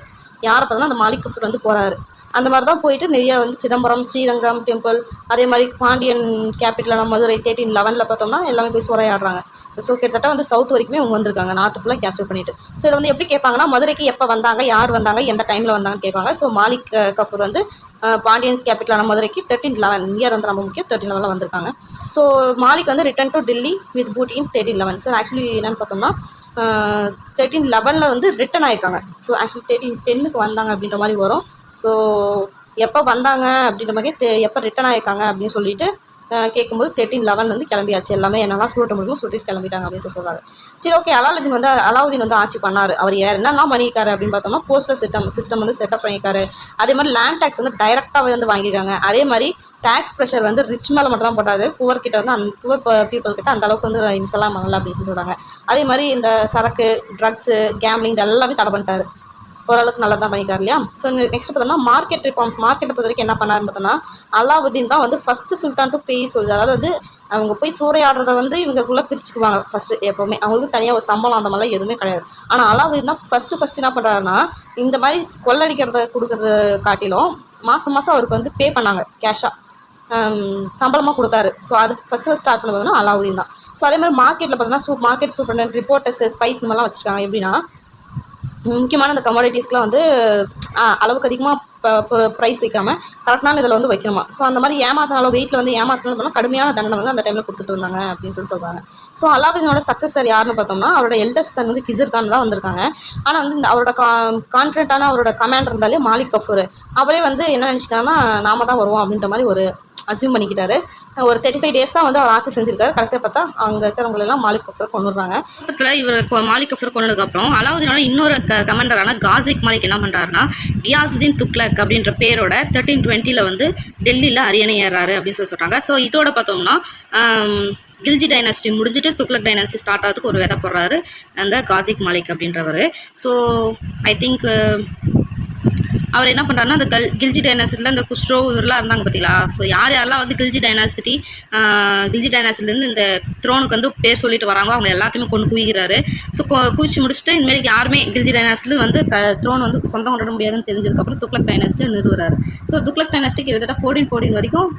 யாரை பார்த்தோன்னா அந்த மாலிக் கஃபூர் வந்து போகிறாரு. அந்த மாதிரி தான் போயிட்டு நிறைய வந்து சிதம்பரம், ஸ்ரீரங்கம் டெம்பிள், அதே மாதிரி பாண்டியன் கேபிட்டலான மதுரை 1311 பார்த்தோம்னா எல்லாமே போய் சூறையாடுறாங்க. ஸோ கிட்டத்தட்ட வந்து சவுத் வரைக்குமே அவங்க வந்திருக்காங்க, நார்த் ஃபுல்லாக கேப்சர் பண்ணிட்டு. ஸோ இதை வந்து எப்படி கேட்பாங்கன்னா மதுரைக்கு எப்போ வந்தாங்க, யார் வந்தாங்க, எந்த டைமில் வந்தாங்கன்னு கேட்பாங்க. ஸோ மாலிக் கஃபூர் வந்து பாண்டியன்ஸ் கேபிட்டலான மதுரைக்கு 1311 இயர் வந்து ரொம்ப முக்கியம். 1311 வந்திருக்காங்க. ஸோ மாலிக் வந்து ரிட்டர்ன் டு டெல்லி வித் பூட்டி இன் 1311. ஸோ ஆக்சுவலி என்னென்னு பார்த்தோம்னா 1311 வந்து ரிட்டன் ஆயிருக்காங்க. ஸோ ஆக்சுவலி 1310க்கு வந்தாங்க அப்படின்ற மாதிரி வரும். ஸோ எப்போ வந்தாங்க அப்படின்ற மாதிரி எப்போ ரிட்டன் ஆயிருக்காங்க அப்படின்னு சொல்லிட்டு கேட்கும்போது 1311 வந்து கிளம்பியாச்சு. எல்லாமே என்னெல்லாம் சொல்லிட்டு முடியுமோ சொல்லிட்டு கிளம்பிட்டாங்க அப்படின்னு சொல்கிறாங்க. சரி, ஓகே. அலாவுதீன் வந்து ஆட்சி பண்ணார். அவர் என்னெல்லாம் பண்ணியிருக்காரு அப்படின்னு பார்த்தோம்னா போஸ்டல் சிஸ்டம் வந்து செட்டப் பண்ணியிருக்காரு. அதே மாதிரி லேண்ட் டேக்ஸ் வந்து டைரெக்டாகவே வந்து வாங்கியிருக்காங்க. அதே மாதிரி டேக்ஸ் ப்ரெஷர் வந்து ரிச் மேலே மட்டும் தான் போட்டாது, புவர் கிட்ட வந்து புவர் பீப்புள் கிட்ட அந்த அளவுக்கு வந்து இன்ஸ்டெல்லாம் பண்ணல அப்படின்னு சொல்கிறாங்க. அதே மாதிரி இந்த சரக்கு, ட்ரக்ஸு, கேம்லிங் இது எல்லாமே தடை பண்ணிட்டாரு. ஓரளவுக்கு நல்லா தான் பண்ணிக்கார் இல்லையா. ஸோ நெக்ஸ்ட் பார்த்தோம்னா மார்க்கெட் ரிஃபார்ம்ஸ். மார்க்கெட்டை பொறுத்த வரைக்கும் என்ன பண்ணாருன்னு பார்த்தோம்னா அலாவுதீன் தான் வந்து ஃபஸ்ட்டு சுல்தான் டு பே சொல்லுது. அதாவது வந்து அவங்க போய் சூறையாடுறத வந்து இவங்களுக்குள்ளே பிரிச்சுக்குவாங்க ஃபஸ்ட்டு. எப்போவுமே அவங்களுக்கு தனியாக ஒரு சம்பளம் அந்த மாதிரிலாம் எதுவுமே கிடையாது. ஆனால் அலாவுதீன் தான் ஃபஸ்ட்டு என்ன பண்ணுறாருன்னா இந்த மாதிரி கொள்ளடிக்கிறத கொடுக்குறத காட்டிலும் மாதம் அவருக்கு வந்து பே பண்ணாங்க கேஷாக, சம்பளமாக கொடுத்தாரு. ஸோ அது ஃபஸ்ட்டு ஸ்டார்ட் பண்ண பார்த்தோம்னா அலாவுதீன் தான். ஸோ அதே மாதிரி மார்க்கெட்டில் பார்த்தோம்னா மார்க்கெட் சூப்பர்டென்ட், ரிப்போர்ட்டர்ஸ், ஸ்பைஸ் இந்த மாதிரிலாம் வச்சுருக்காங்க. எப்படின்னா முக்கியமான அந்த கமாடிட்டிஸ்லாம் வந்து அளவுக்கு அதிகமாக ப்ரைஸ் வைக்காமல் கரெக்டான இதில் வந்து வைக்கணுமா. ஸோ அந்த மாதிரி ஏமாத்தினாலும் வெயிட்டில் வந்து ஏமாத்தினாலும் கடுமையான தண்டனை வந்து அந்த டைமில் கொடுத்துட்டு இருந்தாங்க அப்படின்னு சொல்கிறாங்க. ஸோ அலாவுதீனோட சக்ஸஸர் யாருன்னு பார்த்தோம்னா அவரோட எல்டஸ்ட் சன் வந்து கிசிர் கான் தான் வந்திருக்காங்க. ஆனால் வந்து அவரோட கான்ஃபிடென்ட்டான அவரோட கமாண்டர் இருந்தாலே மாலிக் கஃபூர், அவரே வந்து என்ன நினச்சிட்டாங்கன்னா நாம தான் வருவோம் அப்படின்ற மாதிரி ஒரு அசியூம் பண்ணிக்கிட்டாரு. ஒரு 35 டேஸ் தான் வந்து அவர் ஆட்சி செஞ்சிருக்காரு. கடைசியாக பார்த்தா அங்கே இருக்கிறவங்களெல்லாம் மாலிக் கஃபூர் கொண்டு வர்றாங்க. பக்கத்தில் இவர் மாலிக் கஃபூர் கொண்டதுக்கப்புறம் அலாவுதீனோட இன்னொரு கமாண்டரான காசிக் மாலிக் என்ன பண்ணுறாருன்னா கியாசுதீன் துக்ளக் அப்படின்ற பேரோட 1320 வந்து டெல்லியில் அரியணை ஏறாரு அப்படின்னு சொல்கிறாங்க. ஸோ இதோட பார்த்தோம்னா கில்ஜி டைனாஸ்டி முடிஞ்சுட்டு துக்ளக் டைனாஸ்டி ஸ்டார்ட் ஆகிறதுக்கு ஒரு விதை போடுறாரு அந்த காசிக் மாலிக் அப்படின்றவர். ஸோ ஐ திங்க் அவர் என்ன பண்ணுறாருன்னா அந்த கில்ஜி டைனாசிட்டியில் அந்த குஸ்ரோ இவரெலாம் இருந்தாங்க பார்த்தீங்களா. ஸோ யாரெல்லாம் வந்து கில்ஜி டைனாசிட்டிலேருந்து இந்த த்ரோனுக்கு வந்து பேர் சொல்லிட்டு வராங்களோ அவங்க எல்லாத்தையுமே கொண்டு குவிக்கிறாரு. ஸோ குவிச்சு முடிச்சுட்டு இனிமேல் யாருமே கில்ஜி டைனாசிட்டில் வந்து த்ரோன் வந்து சொந்தம் கொண்டாட முடியாதுன்னு தெரிஞ்சதுக்கப்புறம் துக்ளக் டைனாஸ்டியை நிறுவுறாரு. ஸோ துக்ளக் டைனாஸ்டி கிட்டத்தட்ட 1414 வரைக்கும்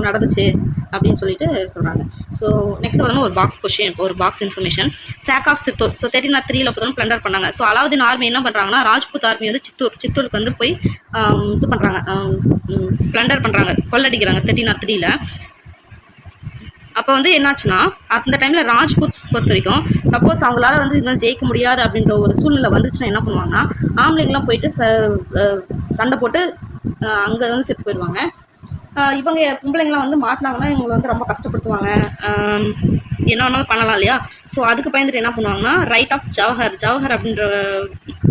நடந்துச்சு அப்படின்னு சொல்லிட்டு சொல்கிறாங்க. ஸோ நெக்ஸ்ட் பார்த்தோம்னா ஒரு பாக்ஸ் கொஸ்டின், ஒரு box information. Sack of Chittor. So 1303 பார்த்தோம்னா பிளண்டர் பண்ணாங்க. ஸோ அலாவுதீன் ஆர்மி என்ன பண்ணுறாங்கன்னா ராஜ்புத் ஆர்மி வந்து சித்தூருக்கு வந்து போய் இது பண்ணுறாங்க, ஸ்ப்ளண்டர் பண்ணுறாங்க, கொள்ளடிக்கிறாங்க 1303. அப்போ வந்து என்னாச்சுன்னா அந்த டைமில் ராஜ்புத் பொறுத்த வரைக்கும் சப்போஸ் அவங்களால வந்து இதெல்லாம் ஜெயிக்க முடியாது அப்படின்ற ஒரு சூழ்நிலை வந்துச்சுன்னா என்ன பண்ணுவாங்கன்னா ஆம்பளைங்கெலாம் போயிட்டு சண்டை போட்டு அங்கே வந்து செத்து போயிடுவாங்க. இவங்க பொம்பளைங்களாம் வந்து மாட்டினாங்கன்னா இவங்களை வந்து ரொம்ப கஷ்டப்படுத்துவாங்க, என்ன வேணாலும் பண்ணலாம் இல்லையா. ஸோ அதுக்கு பயந்துட்டு என்ன பண்ணுவாங்கன்னா ரைட் ஆஃப் ஜவஹர் அப்படின்ற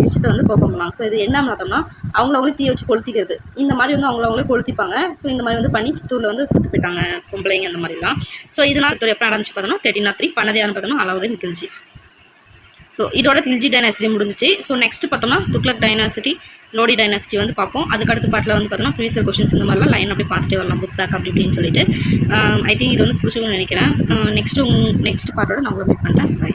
விஷயத்தை வந்து பெர்ஃபார்ம் பண்ணுவாங்க. ஸோ இது என்ன பார்த்தோம்னா அவங்களே தீ வச்சு கொளுத்திக்கிறது, இந்த மாதிரி வந்து அவங்களே கொளுத்திப்பாங்க. ஸோ இந்த மாதிரி வந்து பண்ணி சித்தூரில் வந்து செத்து போயிட்டாங்க பொம்பளைங்க அந்த மாதிரிலாம். ஸோ இதனால் சித்தூர் எப்போ நடந்துச்சு பார்த்தோம்னா 1303. பண்ணது யாருன்னு பார்த்தோம்னா அலாவுதீன் கில்ஜி. ஸோ இதோட கில்ஜி டைனாசிட்டி முடிஞ்சிச்சு. ஸோ நெக்ஸ்ட் பார்த்தோம்னா துக்ளக் டைனாசிட்டி, லோடி டைனாசிட்டி வந்து பார்ப்போம். அதுக்கு அடுத்த பாட்டில் வந்து பார்த்தோம்னா ப்ரீவியஸ் கொஸ்டின்ஸ் இந்த மாதிரிலாம் லைன் அப்படி பார்த்துட்டே வரலாம், புக் பேக் அப்படி இப்படின்னு சொல்லிட்டு. ஐ திங்க் இது வந்து பிடிச்சிக்கணும்னு நினைக்கிறேன். நெக்ஸ்ட் பார்ட்டோட நான் உங்களை மீட் பண்ணுறேன். பை.